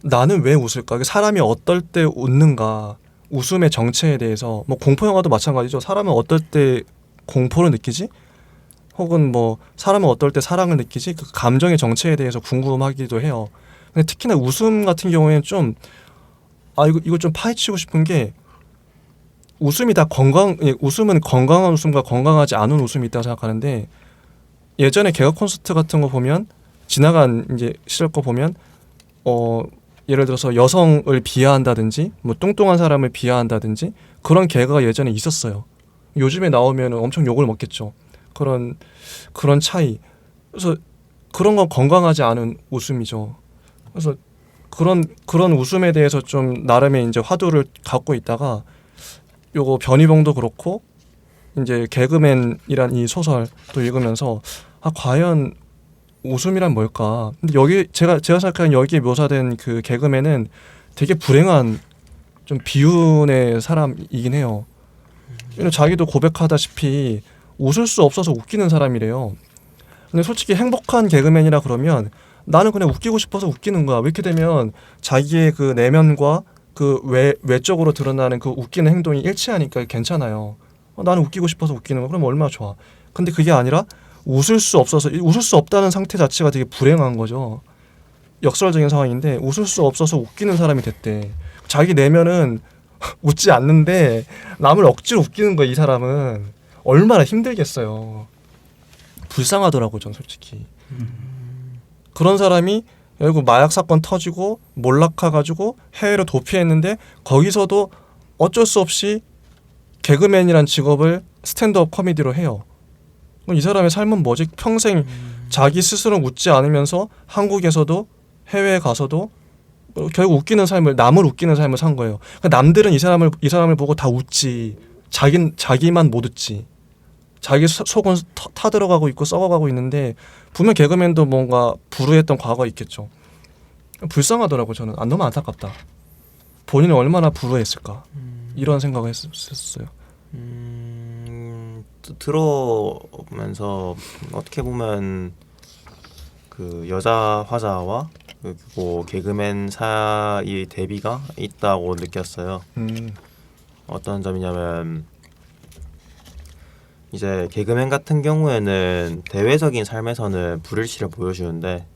나는 왜 웃을까? 사람이 어떨 때 웃는가? 웃음의 정체에 대해서 뭐 공포 영화도 마찬가지죠. 사람은 어떨 때 공포를 느끼지? 혹은 뭐 사람은 어떨 때 사랑을 느끼지? 그 감정의 정체에 대해서 궁금하기도 해요. 근데 특히나 웃음 같은 경우에는 좀 이거 좀 파헤치고 싶은 게 웃음은 건강한 웃음과 건강하지 않은 웃음이 있다고 생각하는데 예전에 개그 콘서트 같은 거 보면 지나간 이제 시절 거 보면 예를 들어서 여성을 비하한다든지 뭐 뚱뚱한 사람을 비하한다든지 그런 개그가 예전에 있었어요. 요즘에 나오면 엄청 욕을 먹겠죠. 그런 차이. 그래서 그런 건 건강하지 않은 웃음이죠. 그래서 그런 웃음에 대해서 좀 나름의 이제 화두를 갖고 있다가 요거 변희봉도 그렇고 이제 개그맨이란 이 소설 또 읽으면서 과연 웃음이란 뭘까? 근데 여기 제가 생각하는 여기에 묘사된 그 개그맨은 되게 불행한 좀 비운의 사람이긴 해요. 자기도 고백하다시피 웃을 수 없어서 웃기는 사람이래요. 근데 솔직히 행복한 개그맨이라 그러면 나는 그냥 웃기고 싶어서 웃기는 거야. 이렇게 되면 자기의 그 내면과 그 외적으로 드러나는 그 웃기는 행동이 일치하니까 괜찮아요. 나는 웃기고 싶어서 웃기는 거 그럼 얼마나 좋아. 근데 그게 아니라 웃을 수 없다는 상태 자체가 되게 불행한 거죠. 역설적인 상황인데 웃을 수 없어서 웃기는 사람이 됐대. 자기 내면은 웃지 않는데 남을 억지로 웃기는 거야. 이 사람은 얼마나 힘들겠어요. 불쌍하더라고 전 솔직히. 그런 사람이 결국 마약 사건 터지고 몰락해가지고 해외로 도피했는데 거기서도 어쩔 수 없이 개그맨이란 직업을 스탠드업 코미디로 해요. 이 사람의 삶은 뭐지? 평생 자기 스스로 웃지 않으면서 한국에서도 해외에 가서도 결국 웃기는 삶을 남을 웃기는 삶을 산 거예요. 그러니까 남들은 이 사람을 보고 다 웃지. 자기만 못 웃지. 자기 속은 타들어가고 있고 썩어가고 있는데 분명 개그맨도 뭔가 불우했던 과거가 있겠죠. 불쌍하더라고 저는. 너무 안타깝다. 본인은 얼마나 불우했을까. 이런 생각을 했었어요. 들어오면서 어떻게 보면 그 여자 화자와 그리고 개그맨 사이의 대비가 있다고 느꼈어요. 어떤 점이냐면 이제 개그맨 같은 경우에는 대외적인 삶에서는 불일치를 보여주는데,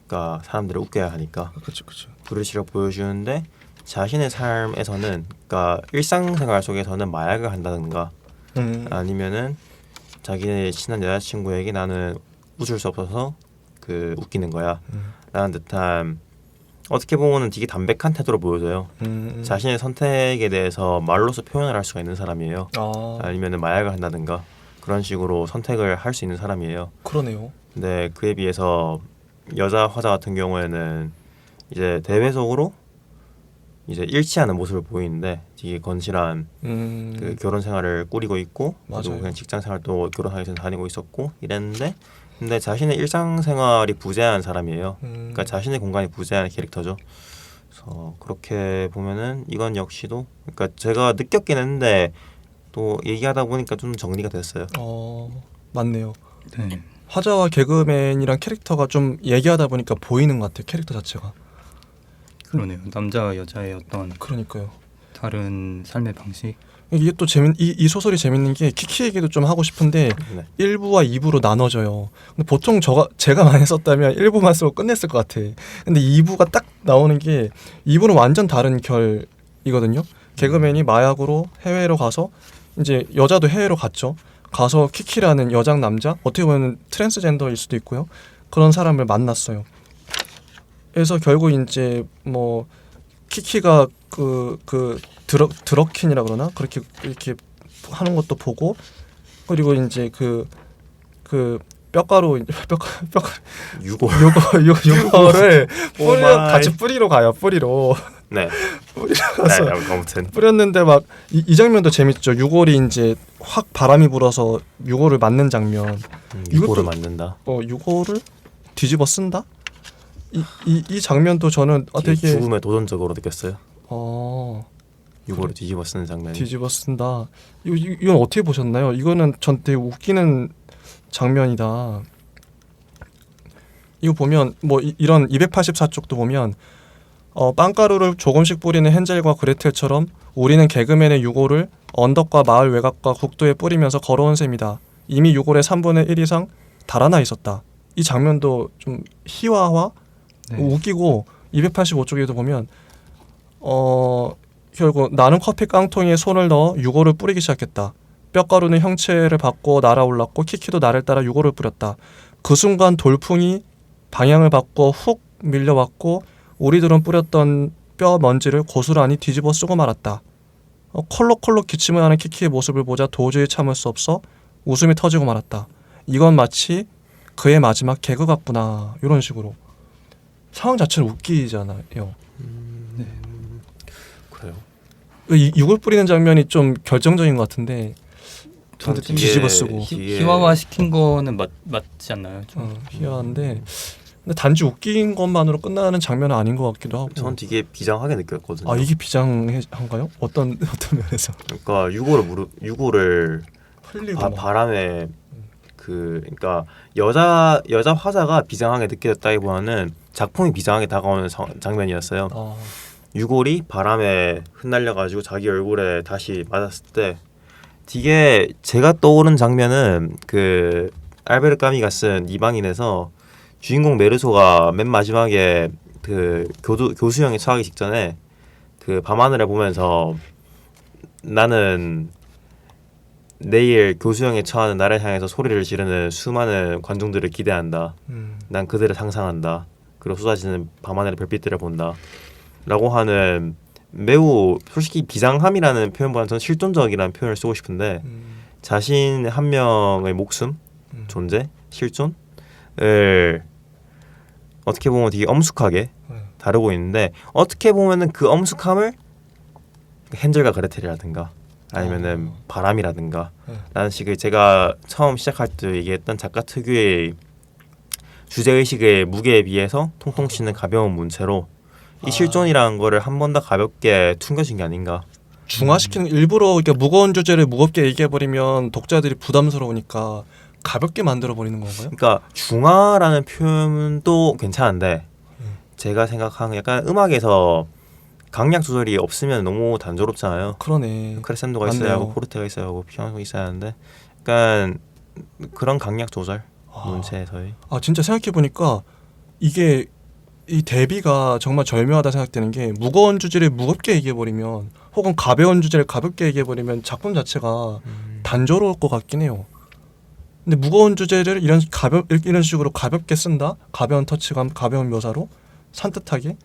그러니까 사람들을 웃겨야 하니까 그렇죠, 그렇죠. 불일치를 보여주는데 자신의 삶에서는, 그러니까 일상생활 속에서는 마약을 한다든가 아니면은 자기의 친한 여자친구에게 나는 웃을 수 없어서 그 웃기는 거야 라는 듯한, 어떻게 보면은 되게 담백한 태도로 보여져요. 자신의 선택에 대해서 말로서 표현을 할 수가 있는 사람이에요. 아니면은 마약을 한다든가 그런 식으로 선택을 할 수 있는 사람이에요. 그러네요. 근데 그에 비해서 여자 화자 같은 경우에는 이제 대외적으로 이제 일치하는 모습을 보이는데 되게 건실한 그 결혼 생활을 꾸리고 있고, 그리고 맞아요. 그냥 직장 생활도 결혼하기 전에 다니고 있었고 이랬는데, 근데 자신의 일상생활이 부재한 사람이에요. 그러니까 자신의 공간이 부재한 캐릭터죠. 그래서 그렇게 보면은 이건 역시도, 그러니까 제가 느꼈긴 했는데 또 얘기하다 보니까 좀 정리가 됐어요. 맞네요. 네. 화자와 개그맨이랑 캐릭터가 좀 얘기하다 보니까 보이는 것 같아요. 캐릭터 자체가. 그러네요. 남자와 여자의 어떤 그러니까요. 다른 삶의 방식. 이게 또 이 소설이 재밌는 게 키키 얘기도 좀 하고 싶은데 네. 1부와 2부로 나눠져요. 근데 보통 제가 많이 썼다면 1부만 쓰고 끝냈을 것 같아. 근데 2부가 딱 나오는 게 2부는 완전 다른 결이거든요. 개그맨이 마약으로 해외로 가서 이제 여자도 해외로 갔죠. 가서 키키라는 여장 남자, 어떻게 보면 트랜스젠더일 수도 있고요. 그런 사람을 만났어요. 그래서 결국 이제 뭐 키키가 그 드러킨이라 그러나 그렇게 이렇게 하는 것도 보고, 그리고 이제 그 뼈가루 유거를 같이 뿌리러 가요. 뿌리로 네. 가서 네, 아무튼 뿌렸는데 막 이 장면도 재밌죠. 유골이 이제 확 바람이 불어서 유골을 맞는 장면. 유골을 만든다. 유골을 뒤집어 쓴다. 이 장면도 저는 되게 죽음에 도전적으로 느꼈어요. 유골을 뒤집어 쓰는 장면. 뒤집어 쓴다. 이건 어떻게 보셨나요? 이거는 전 되게 웃기는 장면이다. 이거 보면 뭐 이런 284쪽도 보면 빵가루를 조금씩 뿌리는 헨젤과 그레텔처럼 우리는 개그맨의 유골을 언덕과 마을 외곽과 국도에 뿌리면서 걸어온 셈이다. 이미 유골의 3분의 1 이상 달아나 있었다. 이 장면도 좀 희화화 웃기고, 285쪽에도 보면 결국 나는 커피 깡통에 손을 넣어 유골을 뿌리기 시작했다. 뼈가루는 형체를 바꿔 날아올랐고 키키도 나를 따라 유골을 뿌렸다. 그 순간 돌풍이 방향을 바꿔 훅 밀려왔고 우리들은 뿌렸던 뼈 먼지를 고스란히 뒤집어 쓰고 말았다. 콜록콜록 기침을 하는 키키의 모습을 보자 도저히 참을 수 없어 웃음이 터지고 말았다. 이건 마치 그의 마지막 개그 같구나. 이런 식으로 상황 자체는 웃기잖아요. 그래요. 이걸 뿌리는 장면이 좀 결정적인 것 같은데 근데 뒤집어 쓰고 희화화 시킨 거는 맞지 않나요? 좀. 희한한데 근데 단지 웃긴 것만으로 끝나는 장면은 아닌 것 같기도 하고. 전 되게 비장하게 느꼈거든요. 이게 비장한가요? 어떤 면에서? 그러니까 유골을 흘리고 바람에 그러니까 여자 화자가 비장하게 느껴졌다기보다는 작품이 비장하게 다가오는 장면이었어요. 유골이 바람에 흩날려가지고 자기 얼굴에 다시 맞았을 때 되게 제가 떠오른 장면은 그 알베르 까미가 쓴 이방인에서 주인공 메르소가 맨 마지막에 그 교수형에 처하기 직전에 그 밤하늘을 보면서 나는 내일 교수형에 처하는 나를 향해서 소리를 지르는 수많은 관중들을 기대한다. 난 그들을 상상한다. 그리고 쏟아지는 밤하늘의 별빛들을 본다. 라고 하는 매우 솔직히 비장함이라는 표현보다는 저는 실존적이라는 표현을 쓰고 싶은데 자신 한 명의 목숨, 존재, 실존을 어떻게 보면 되게 엄숙하게 다루고 있는데 어떻게 보면은 그 엄숙함을 헨젤과 그레텔이라든가 아니면은 바람이라든가 라는 식의 제가 처음 시작할 때 얘기했던 작가 특유의 주제의식의 무게에 비해서 통통 치는 가벼운 문체로 이 실존이라는 거를 한 번 더 가볍게 퉁겨진 게 아닌가 중화시키는 일부러 이렇게 무거운 주제를 무겁게 얘기해 버리면 독자들이 부담스러우니까 가볍게 만들어 버리는 건가요? 그러니까 중화라는 표현도 괜찮은데 제가 생각하는 약간 음악에서 강약 조절이 없으면 너무 단조롭잖아요. 그러네. 크레센도가 맞네요. 있어야 하고 포르테가 있어야 하고 피아노가 있어야 하는데 약간 그런 강약 조절 문체에서의 아 진짜 생각해 보니까 이게 이 대비가 정말 절묘하다 생각되는 게 무거운 주제를 무겁게 얘기해 버리면 혹은 가벼운 주제를 가볍게 얘기해 버리면 작품 자체가 단조로울 것 같긴 해요. 근데 무거운 주제를 이런 식으로 가볍게 쓴다, 가벼운 터치감, 가벼운 묘사로 산뜻하게,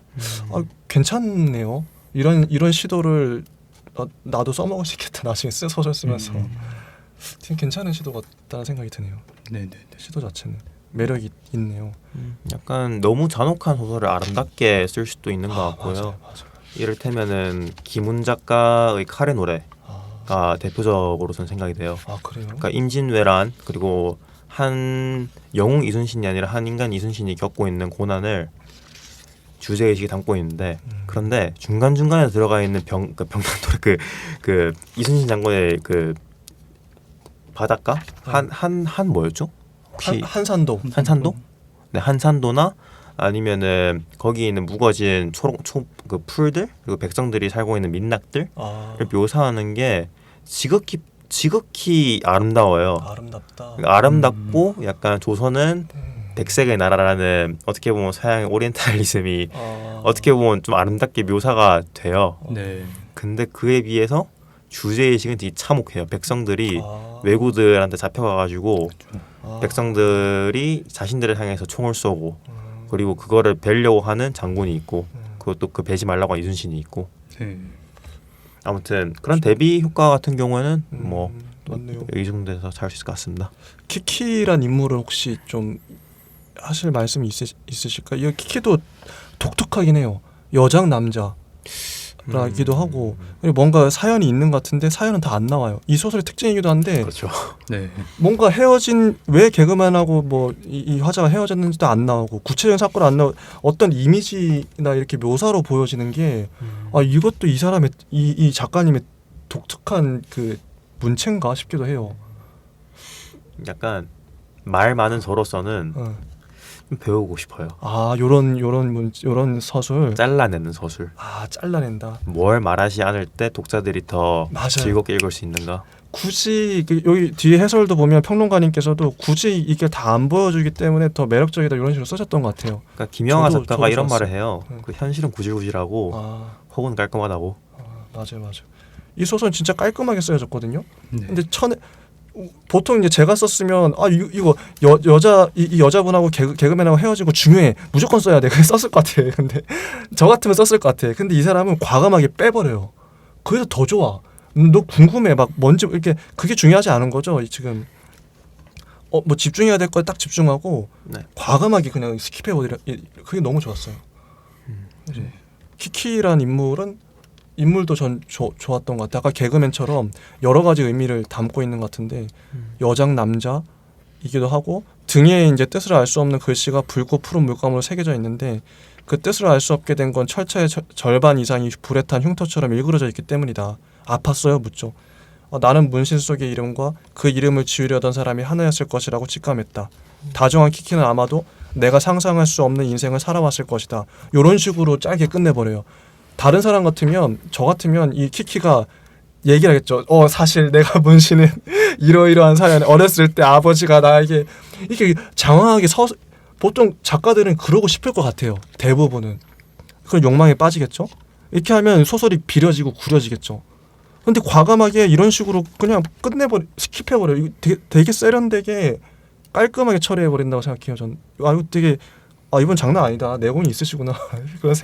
괜찮네요. 이런 시도를 나도 써먹을 수 있겠다. 나중에 소설 쓰면서 되게 괜찮은 시도 같다는 생각이 드네요. 네네. 시도 자체는 매력이 있네요. 약간 너무 잔혹한 소설을 아름답게 쓸 수도 있는 것 같고요. 맞아요. 이를테면은 김훈 작가의 칼의 노래가 대표적으로 저는 생각이 돼요. 아 그래요? 그러니까 임진왜란 그리고 한 영웅 이순신이 아니라 한 인간 이순신이 겪고 있는 고난을 주제의식에 담고 있는데 그런데 중간 중간에 들어가 있는 병난도래 그 이순신 장군의 그 바닷가 한 뭐였죠? 혹시 한산도. 한산도? 네, 한산도나 아니면은 거기 있는 묵어진 그 풀들 그리고 백성들이 살고 있는 민낙들을 묘사하는 게 지극히 아름다워요. 아름답다. 아름답고 약간 조선은 백색의 나라라는 어떻게 보면 서양의 오리엔탈리즘이 어떻게 보면 좀 아름답게 묘사가 돼요. 네. 근데 그에 비해서 주제의식은 되게 참혹해요. 백성들이 왜구들한테 잡혀가가지고 백성들이 자신들을 향해서 총을 쏘고 그리고 그거를 뵈려고 하는 장군이 있고 그것도 그 베지 말라고 하는 이순신이 있고 네. 아무튼 그런 대비 효과 같은 경우에는 뭐 맞네요. 이 정도에서 잘 수 있을 것 같습니다. 키키란 인물은 혹시 좀 하실 말씀이 있으실까? 이 키키도 독특하긴 해요. 여장 남자라기도 하고 그리고 뭔가 사연이 있는 것 같은데 사연은 다 안 나와요. 이 소설의 특징이기도 한데 그렇죠. 네. 뭔가 헤어진 왜 개그맨하고 뭐 이 화자가 헤어졌는지도 안 나오고 구체적인 사건 안 나오고 어떤 이미지나 이렇게 묘사로 보여지는 게 이것도 이 사람의 이 작가님의 독특한 그 문체인가 싶기도 해요. 약간 말 많은 저로서는 좀 배우고 싶어요. 요런 서술 잘라내는 서술. 잘라낸다. 뭘 말하지 않을 때 독자들이 더 맞아요. 즐겁게 읽을 수 있는가. 굳이 여기 뒤에 해설도 보면 평론가님께서도 굳이 이게 다 안 보여주기 때문에 더 매력적이다 이런 식으로 쓰셨던 것 같아요. 그러니까 김영하 저도 작가가 이런 좋았어요. 말을 해요. 그 현실은 구질구질하고 혹은 깔끔하다고. 맞아요. 이 소설은 진짜 깔끔하게 쓰여졌거든요. 네. 근데 보통 이제 제가 썼으면 이거 이 여자분하고 개그맨하고 헤어지고 중요해 무조건 써야 돼. 그래서 썼을 것 같아. 근데 저 같으면 썼을 것 같아. 근데 이 사람은 과감하게 빼버려요. 그래서 더 좋아. 너 궁금해 막 뭔지 이렇게 그게 중요하지 않은 거죠 지금. 뭐 집중해야 될 거에 딱 집중하고 과감하게 그냥 스킵해버리려. 그게 너무 좋았어요. 키키란 인물도 전 좋았던 것 같아요. 아까 개그맨처럼 여러 가지 의미를 담고 있는 것 같은데 여장 남자이기도 하고 등에 이제 뜻을 알 수 없는 글씨가 붉고 푸른 물감으로 새겨져 있는데 그 뜻을 알 수 없게 된 건 철자의 절반 이상이 불에 탄 흉터처럼 일그러져 있기 때문이다. 아팠어요 묻죠. 나는 문신 속의 이름과 그 이름을 지우려던 사람이 하나였을 것이라고 직감했다. 다정한 키키는 아마도 내가 상상할 수 없는 인생을 살아왔을 것이다. 이런 식으로 짧게 끝내버려요. 다른 사람 같으면 저 같으면 이 키키가 얘기를 하겠죠. 사실 내가 문신은 이러이러한 사연 어렸을 때 아버지가 나에게 이렇게 장황하게 보통 작가들은 그러고 싶을 것 같아요. 대부분은 그런 욕망에 빠지겠죠. 이렇게 하면 소설이 비려지고 구려지겠죠. 근데 과감하게 이런 식으로 그냥 스킵해버려. 이거 되게 세련되게 깔끔하게 처리해버린다고 생각해요. 전 이거 되게 이분 장난 아니다. 내공이 있으시구나. 그런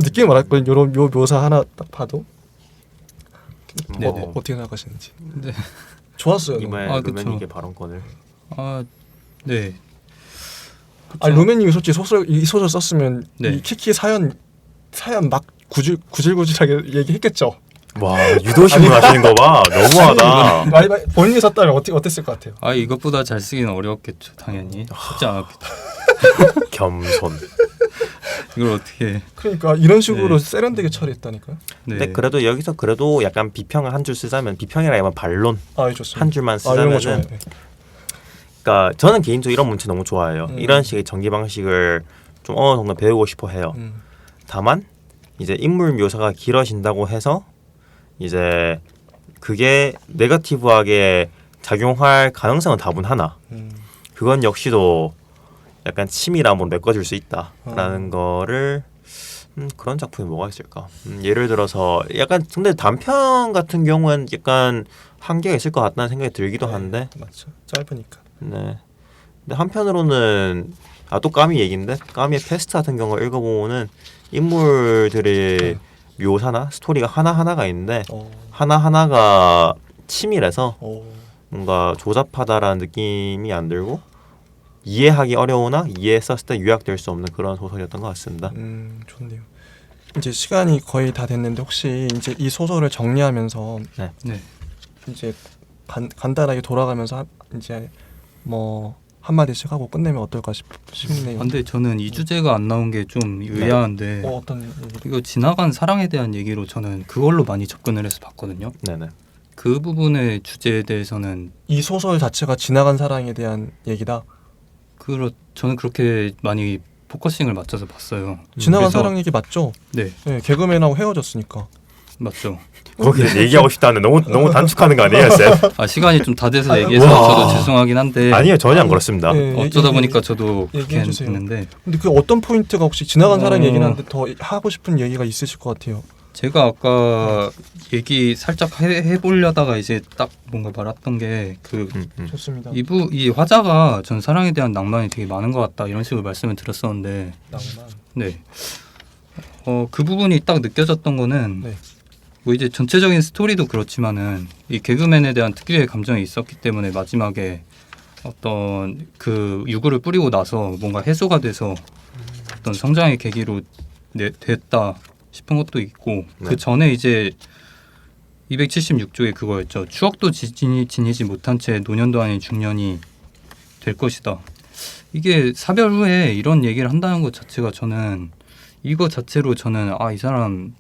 느낌을 받았거든요. 요 묘사 하나 딱 봐도. 어떻게 생각하시는지. 네. 좋았어요. 이번에 루메닉의 발언권을. 네. 루메닉이 솔직히 이 소설 썼으면 네. 이 키키 사연 막 구질구질하게 얘기했겠죠. 와 유도심을 하시는 거 봐. 너무하다. 본인이 썼다면 어땠을 것 같아요? 이것보다 잘 쓰기는 어려웠겠죠. 당연히 쉽지 않았겠죠. 겸손. 이걸 어떻게? 그러니까 이런 식으로 네. 세련되게 처리했다니까요. 네. 근데 그래도 여기서 그래도 약간 비평을 한 줄 쓰자면 비평이라면 반론 아, 좋습니다. 한 줄만 이런 거 쓰자면은 좋아요. 네. 그러니까 저는 개인적으로 이런 문체 너무 좋아해요. 이런 식의 전개 방식을 좀 어느 정도 배우고 싶어 해요. 다만 이제 인물 묘사가 길어진다고 해서 이제 그게 네거티브하게 작용할 가능성은 다분하나 그건 역시도 약간 치밀함으로 메꿔줄 수 있다라는 거를 그런 작품이 뭐가 있을까? 예를 들어서 약간 근데 단편 같은 경우는 약간 한계가 있을 것 같다는 생각이 들기도 한데 맞죠. 짧으니까. 네. 근데 한편으로는 또 까미 얘기인데 까미의 패스트 같은 경우를 읽어보면은 인물들의 묘사나 스토리가 하나하나가 있는데 하나하나가 치밀해서 뭔가 조잡하다라는 느낌이 안 들고 이해하기 어려우나 이해했었을 때 요약될 수 없는 그런 소설이었던 것 같습니다. 좋네요. 이제 시간이 거의 다 됐는데 혹시 이제 이 소설을 정리하면서 네. 이제 간단하게 돌아가면서 이제 뭐 한마디씩 하고 끝내면 어떨까 싶네요. 근데 저는 이 주제가 안 나온 게 좀 의아한데 어떤 얘기? 이거 지나간 사랑에 대한 얘기로 저는 그걸로 많이 접근을 해서 봤거든요. 네네. 그 부분의 주제에 대해서는 이 소설 자체가 지나간 사랑에 대한 얘기다. 저는 그렇게 많이 포커싱을 맞춰서 봤어요. 지나간 그래서- 사랑 얘기 맞죠? 네, 네, 개그맨하고 헤어졌으니까. 맞죠. 거기 얘기하고 싶다는데 너무 단축하는 거 아니에요, 쌤? 시간이 좀 다 돼서 얘기해서 와. 저도 죄송하긴 한데 아니요, 전혀 안 그렇습니다. 네, 어쩌다 보니까 저도 그렇게 얘기해 주세요. 했는데 근데 그 어떤 포인트가 혹시 지나간 사랑 어. 얘기는 하는데 더 하고 싶은 얘기가 있으실 것 같아요. 제가 아까 얘기 살짝 해보려다가 이제 딱 뭔가 말았던 게 그 좋습니다. 이 화자가 전 사랑에 대한 낭만이 되게 많은 것 같다 이런 식으로 말씀을 드렸었는데 낭만. 네. 그 부분이 딱 느껴졌던 거는 네. 뭐 이제 전체적인 스토리도 그렇지만은 이 개그맨에 대한 특유의 감정이 있었기 때문에 마지막에 어떤 그 유구를 뿌리고 나서 뭔가 해소가 돼서 어떤 성장의 계기로 됐다 싶은 것도 있고 네. 그 전에 이제 276조의 그거였죠. 추억도 지니지 못한 채 노년도 아닌 중년이 될 것이다. 이게 사별 후에 이런 얘기를 한다는 것 자체가 저는 이거 자체로 저는 이 사람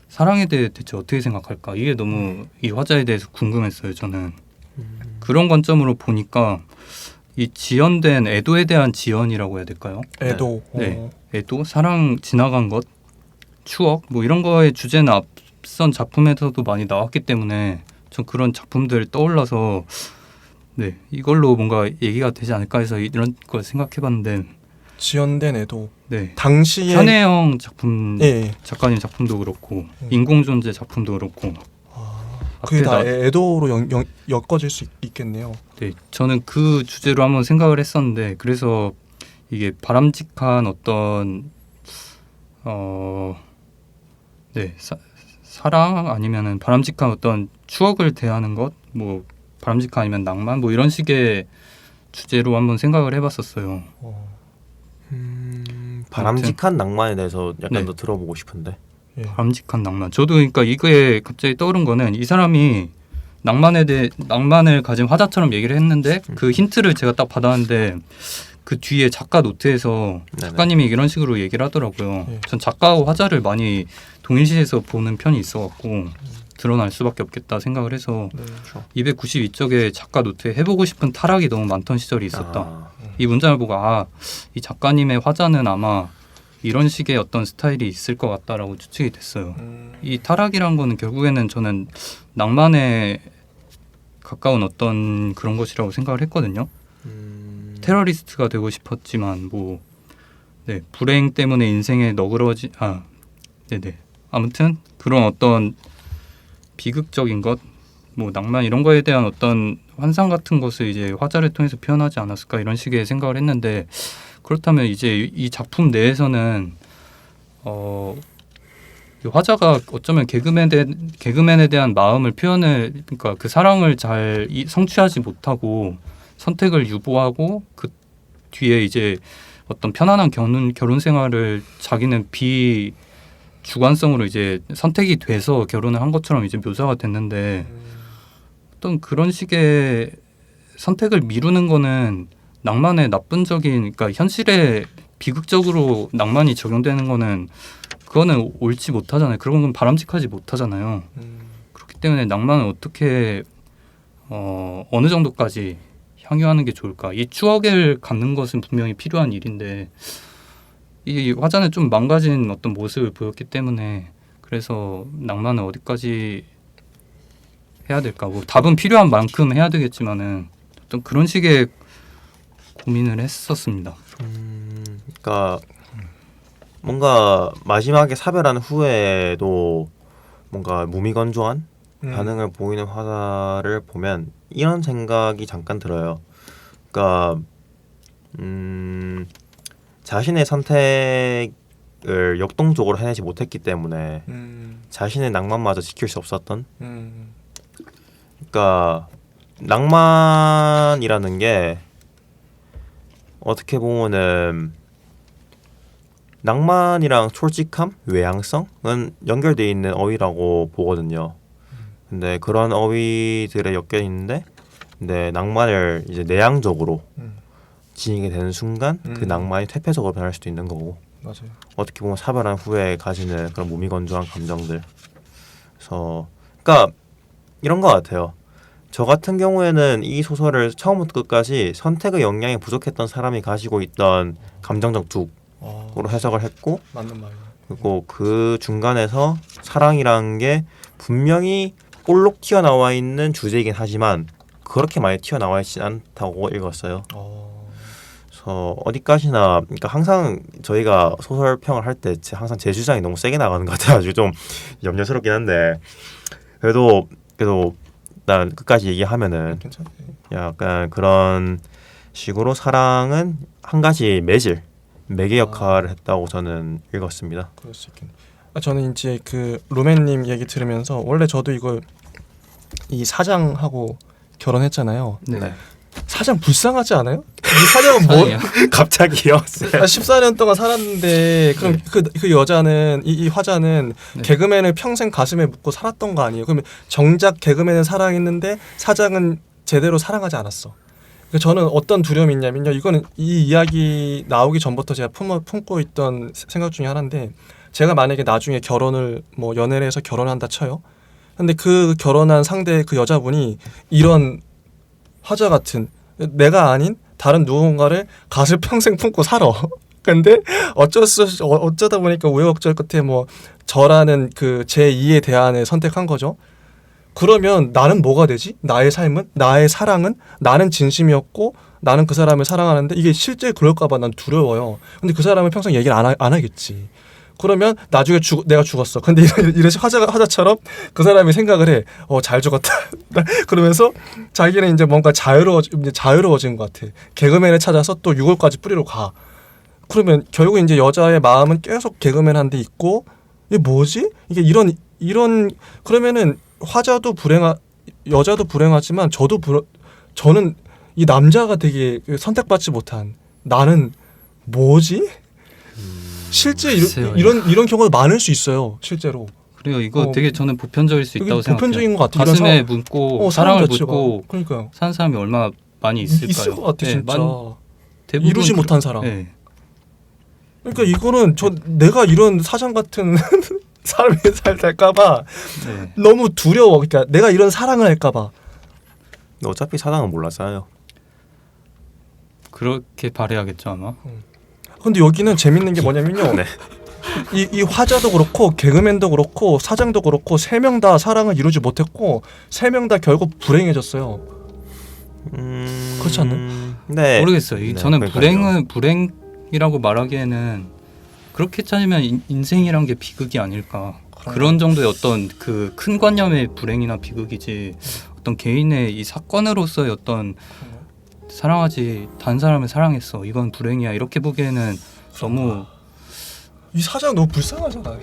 사랑에 대해 대체 어떻게 생각할까 이게 너무 이 화자에 대해서 궁금했어요. 저는 그런 관점으로 보니까 이 지연된 애도에 대한 지연이라고 해야 될까요? 애도. 네. 애도, 사랑 지나간 것, 추억 뭐 이런 거의 주제는 앞선 작품에서도 많이 나왔기 때문에 전 그런 작품들 떠올라서 네 이걸로 뭔가 얘기가 되지 않을까 해서 이런 걸 생각해봤는데 지연된 애도. 네 당시에 현혜영 작품 예. 작가님 작품도 그렇고 인공존재 작품도 그렇고 그게 다 앞에다- 애도로 엮어질 수 있겠네요. 네 저는 그 주제로 한번 생각을 했었는데 그래서 이게 바람직한 어떤 네 사랑 아니면은 바람직한 어떤 추억을 대하는 것 뭐 바람직한 아니면 낭만 뭐 이런 식의 주제로 한번 생각을 해봤었어요. 바람직한 낭만에 대해서 약간 네. 더 들어보고 싶은데. 예. 바람직한 낭만. 저도 그러니까 이거에 갑자기 떠오른 거는 이 사람이 낭만을 가진 화자처럼 얘기를 했는데 그 힌트를 제가 딱 받았는데 그 뒤에 작가 노트에서 작가님이 이런 식으로 얘기를 하더라고요. 네. 전 작가하고 화자를 많이 동일시해서 보는 편이 있어갖고 드러날 수밖에 없겠다 생각을 해서 네. 292쪽에 작가 노트에 해보고 싶은 타락이 너무 많던 시절이 있었다. 이 문장을 보고 이 작가님의 화자는 아마 이런 식의 어떤 스타일이 있을 것 같다라고 추측이 됐어요. 이 타락이란 거는 결국에는 저는 낭만에 가까운 어떤 그런 것이라고 생각을 했거든요. 테러리스트가 되고 싶었지만 불행 때문에 인생에 네네. 아무튼 그런 어떤 비극적인 것, 낭만 이런 거에 대한 어떤 환상 같은 것을 이제 화자를 통해서 표현하지 않았을까 이런 식의 생각을 했는데 그렇다면 이제 이 작품 내에서는 이 화자가 어쩌면 개그맨에 대한 마음을 그러니까 그 사랑을 잘 성취하지 못하고 선택을 유보하고 그 뒤에 이제 어떤 편안한 결혼 생활을 자기는 비주관성으로 이제 선택이 돼서 결혼을 한 것처럼 이제 묘사가 됐는데 어떤 그런 식의 선택을 미루는 거는 낭만의 나쁜적인 그러니까 현실에 비극적으로 낭만이 적용되는 거는 그거는 옳지 못하잖아요. 그런 건 바람직하지 못하잖아요. 그렇기 때문에 낭만을 어떻게 어느 정도까지 향유하는 게 좋을까? 이 추억을 갖는 것은 분명히 필요한 일인데 이 화자는 좀 망가진 어떤 모습을 보였기 때문에 그래서 낭만을 어디까지 해야 될까? 뭐 답은 필요한 만큼 해야 되겠지만은 어떤 그런 식의 고민을 했었습니다. 그러니까 뭔가 마지막에 사별한 후에도 뭔가 무미건조한 반응을 보이는 화자를 보면 이런 생각이 잠깐 들어요. 그러니까 자신의 선택을 역동적으로 해내지 못했기 때문에 자신의 낭만마저 지킬 수 없었던. 그러니까 낭만이라는 게 어떻게 보면은 낭만이랑 솔직함, 외향성은 연결돼 있는 어휘라고 보거든요. 근데 그런 어휘들에 엮여 있는데, 근데 낭만을 이제 내향적으로 지니게 되는 순간 그 낭만이 퇴폐적으로 변할 수도 있는 거고. 맞아요. 어떻게 보면 사별한 후에 가지는 그런 무미건조한 감정들. 그래서 그러니까 이런 것 같아요. 저 같은 경우에는 이 소설을 처음부터 끝까지 선택의 역량이 부족했던 사람이 가지고 있던 감정적 둑으로 해석을 했고, 맞는 말이에요. 그리고 그 중간에서 사랑이라는 게 분명히 볼록 튀어나와 있는 주제이긴 하지만 그렇게 많이 튀어나와 있지 않다고 읽었어요. 그래서 어디까지나 그러니까 항상 저희가 소설 평을 할 때 항상 제 주장이 너무 세게 나가는 것 같아가지고 좀 염려스럽긴 한데 그래도 일단 끝까지 얘기하면은 괜찮아요. 약간 그런 식으로 사랑은 한 가지 매개 역할을 했다고 저는 읽었습니다. 그럴 수 있겠네. 저는 이제 그 루멘님 얘기 들으면서 원래 저도 이걸 이 사장하고 결혼했잖아요. 네. 사장 불쌍하지 않아요? 이 사장은 뭐 사랑이요? 갑자기요? 14년 동안 살았는데 그럼 네. 그 여자는 이 화자는 네. 개그맨을 평생 가슴에 묻고 살았던 거 아니에요? 그러면 정작 개그맨은 사랑했는데 사장은 제대로 사랑하지 않았어. 그래서 저는 어떤 두려움이 있냐면요. 이거는 이 이야기 나오기 전부터 제가 품고 있던 생각 중에 하나인데 제가 만약에 나중에 결혼을 뭐 연애를 해서 결혼한다 쳐요. 근데 그 결혼한 상대 그 여자분이 이런 화자 같은 내가 아닌 다른 누군가를 가슴 평생 품고 살아. 근데 어쩌다 보니까 우여곡절 끝에 뭐 저라는 그 제2의 대안을 선택한 거죠. 그러면 나는 뭐가 되지? 나의 삶은? 나의 사랑은? 나는 진심이었고 나는 그 사람을 사랑하는데 이게 실제 그럴까 봐 난 두려워요. 근데 그 사람은 평생 얘기를 안 하겠지. 그러면 나중에 내가 죽었어. 근데 이래서 화자처럼 그 사람이 생각을 해. 잘 죽었다. 그러면서 자기는 이제 뭔가 자유로워진 것 같아. 개그맨을 찾아서 또 6월까지 뿌리러 가. 그러면 결국 이제 여자의 마음은 계속 개그맨한테 있고 이게 뭐지? 이게 이런 그러면은 여자도 불행하지만 저는 이 남자가 되게 선택받지 못한 나는 뭐지? 실제 글쎄요, 이런 경우가 많을 수 있어요. 실제로. 그래요. 이거 되게 저는 보편적일 수 있다고 생각해요. 보편적인 것 같아요. 가슴에 묻고 사랑을 묻고 그러니까요. 사는 사람이 얼마나 많이 있을까요? 있을 것 같아 진짜. 대부분 이루지 못한 사람. 네. 그러니까 이거는 내가 이런 사장 같은 사람이 살까봐 네. 너무 두려워. 그러니까 내가 이런 사랑을 할까봐. 어차피 사랑은 몰랐어요. 그렇게 바래야겠죠 아마. 근데 여기는 재밌는 게 뭐냐면요. 네. 이 화자도 그렇고 개그맨도 그렇고 사장도 그렇고 세 명 다 사랑을 이루지 못했고 세 명 다 결국 불행해졌어요. 그렇지 않나요? 네. 모르겠어요. 네, 저는 그러니까요. 불행이라고 말하기에는 그렇게 짜면 인생이란 게 비극이 아닐까. 그런 정도의 어떤 그 큰 관념의 불행이나 비극이지 어떤 개인의 이 사건으로서의 어떤 사랑하지 다른 사람을 사랑했어 이건 불행이야 이렇게 보기에는 너무 이 사장 너무 불쌍하잖아.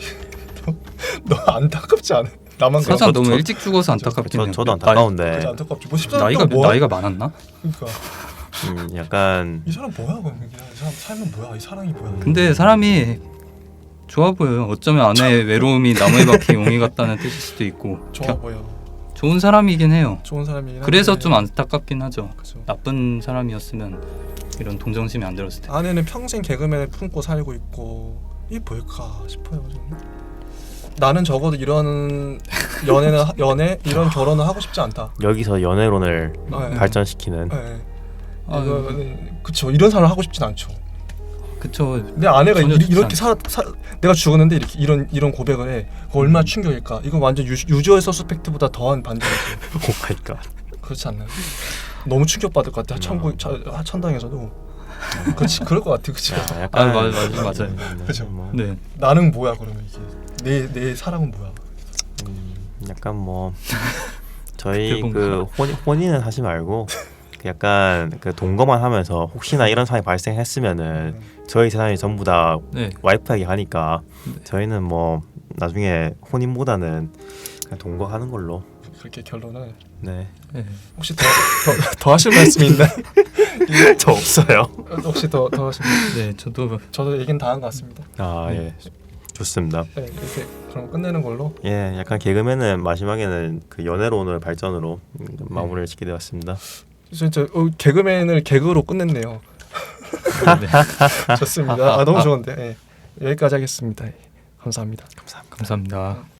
너 안타깝지 않아? 나만 그래? 사장 너무 저- 일찍 죽어서 안타깝긴 해요. 저도 안타까운데 그지 안타깝지. 뭐 14년 나이가 많았나? 그러니까 약간 이 사람 뭐야 그럼? 이 사람 삶은 뭐야? 이 사랑이 뭐야? 근데 사람이 좋아 보여요. 어쩌면 아내의 외로움이 나무에 박힌 용이 같다는 뜻일 수도 있고 좋아 보여. 좋은 사람이긴 해요. 좋은 사람이긴 그래서 한데. 좀 안타깝긴 하죠. 그죠. 나쁜 사람이었으면 이런 동정심이 안 들었을 때. 아내는 평생 개그맨을 품고 살고 있고 이게 뭘까 싶어요. 저는. 나는 적어도 이런 연애 이런 결혼을 하고 싶지 않다. 여기서 연애론을 네. 발전시키는. 네. 아, 그쵸. 이런 사람을 하고 싶진 않죠. 그쵸. 내 아내가 전혀 좋지 이렇게 내가 죽었는데 이렇게 이런 고백을 해. 그거 얼마나 충격일까. 이건 완전 유주의 서스펙트보다 더한 반전이지. 오 마이 갓. 그렇지 않나요? 너무 충격받을 것 같아. 천당에서도. 그렇지. 그럴 것 같아. 그치. 야, 약간 맞아요. 그죠. 뭐, 네. 나는 뭐야 그러면 이게 내 사랑은 뭐야? 약간 뭐 저희 그때 그 혼인은 하지 말고 약간 그 동거만 하면서 혹시나 이런 상황이 발생했으면은 저희 세상이 전부 다 네. 와이프에게 하니까 저희는 뭐 나중에 혼인보다는 그냥 동거하는 걸로. 그렇게 결론을. 네. 네. 혹시 더 하실 말씀이 있나요? 저 없어요. 혹시 더 하실 말씀? 네, 저도 얘기는 다 한 것 같습니다. 아 예. 좋습니다. 네, 이렇게 그럼 끝내는 걸로. 예, 약간 개그맨은 마지막에는 그 연애론을 발전으로 마무리를 짓게 되었습니다. 진짜 개그맨을 개그로 끝냈네요. 네. 좋습니다. 너무 좋은데. 네. 여기까지 하겠습니다. 감사합니다. 감사합니다.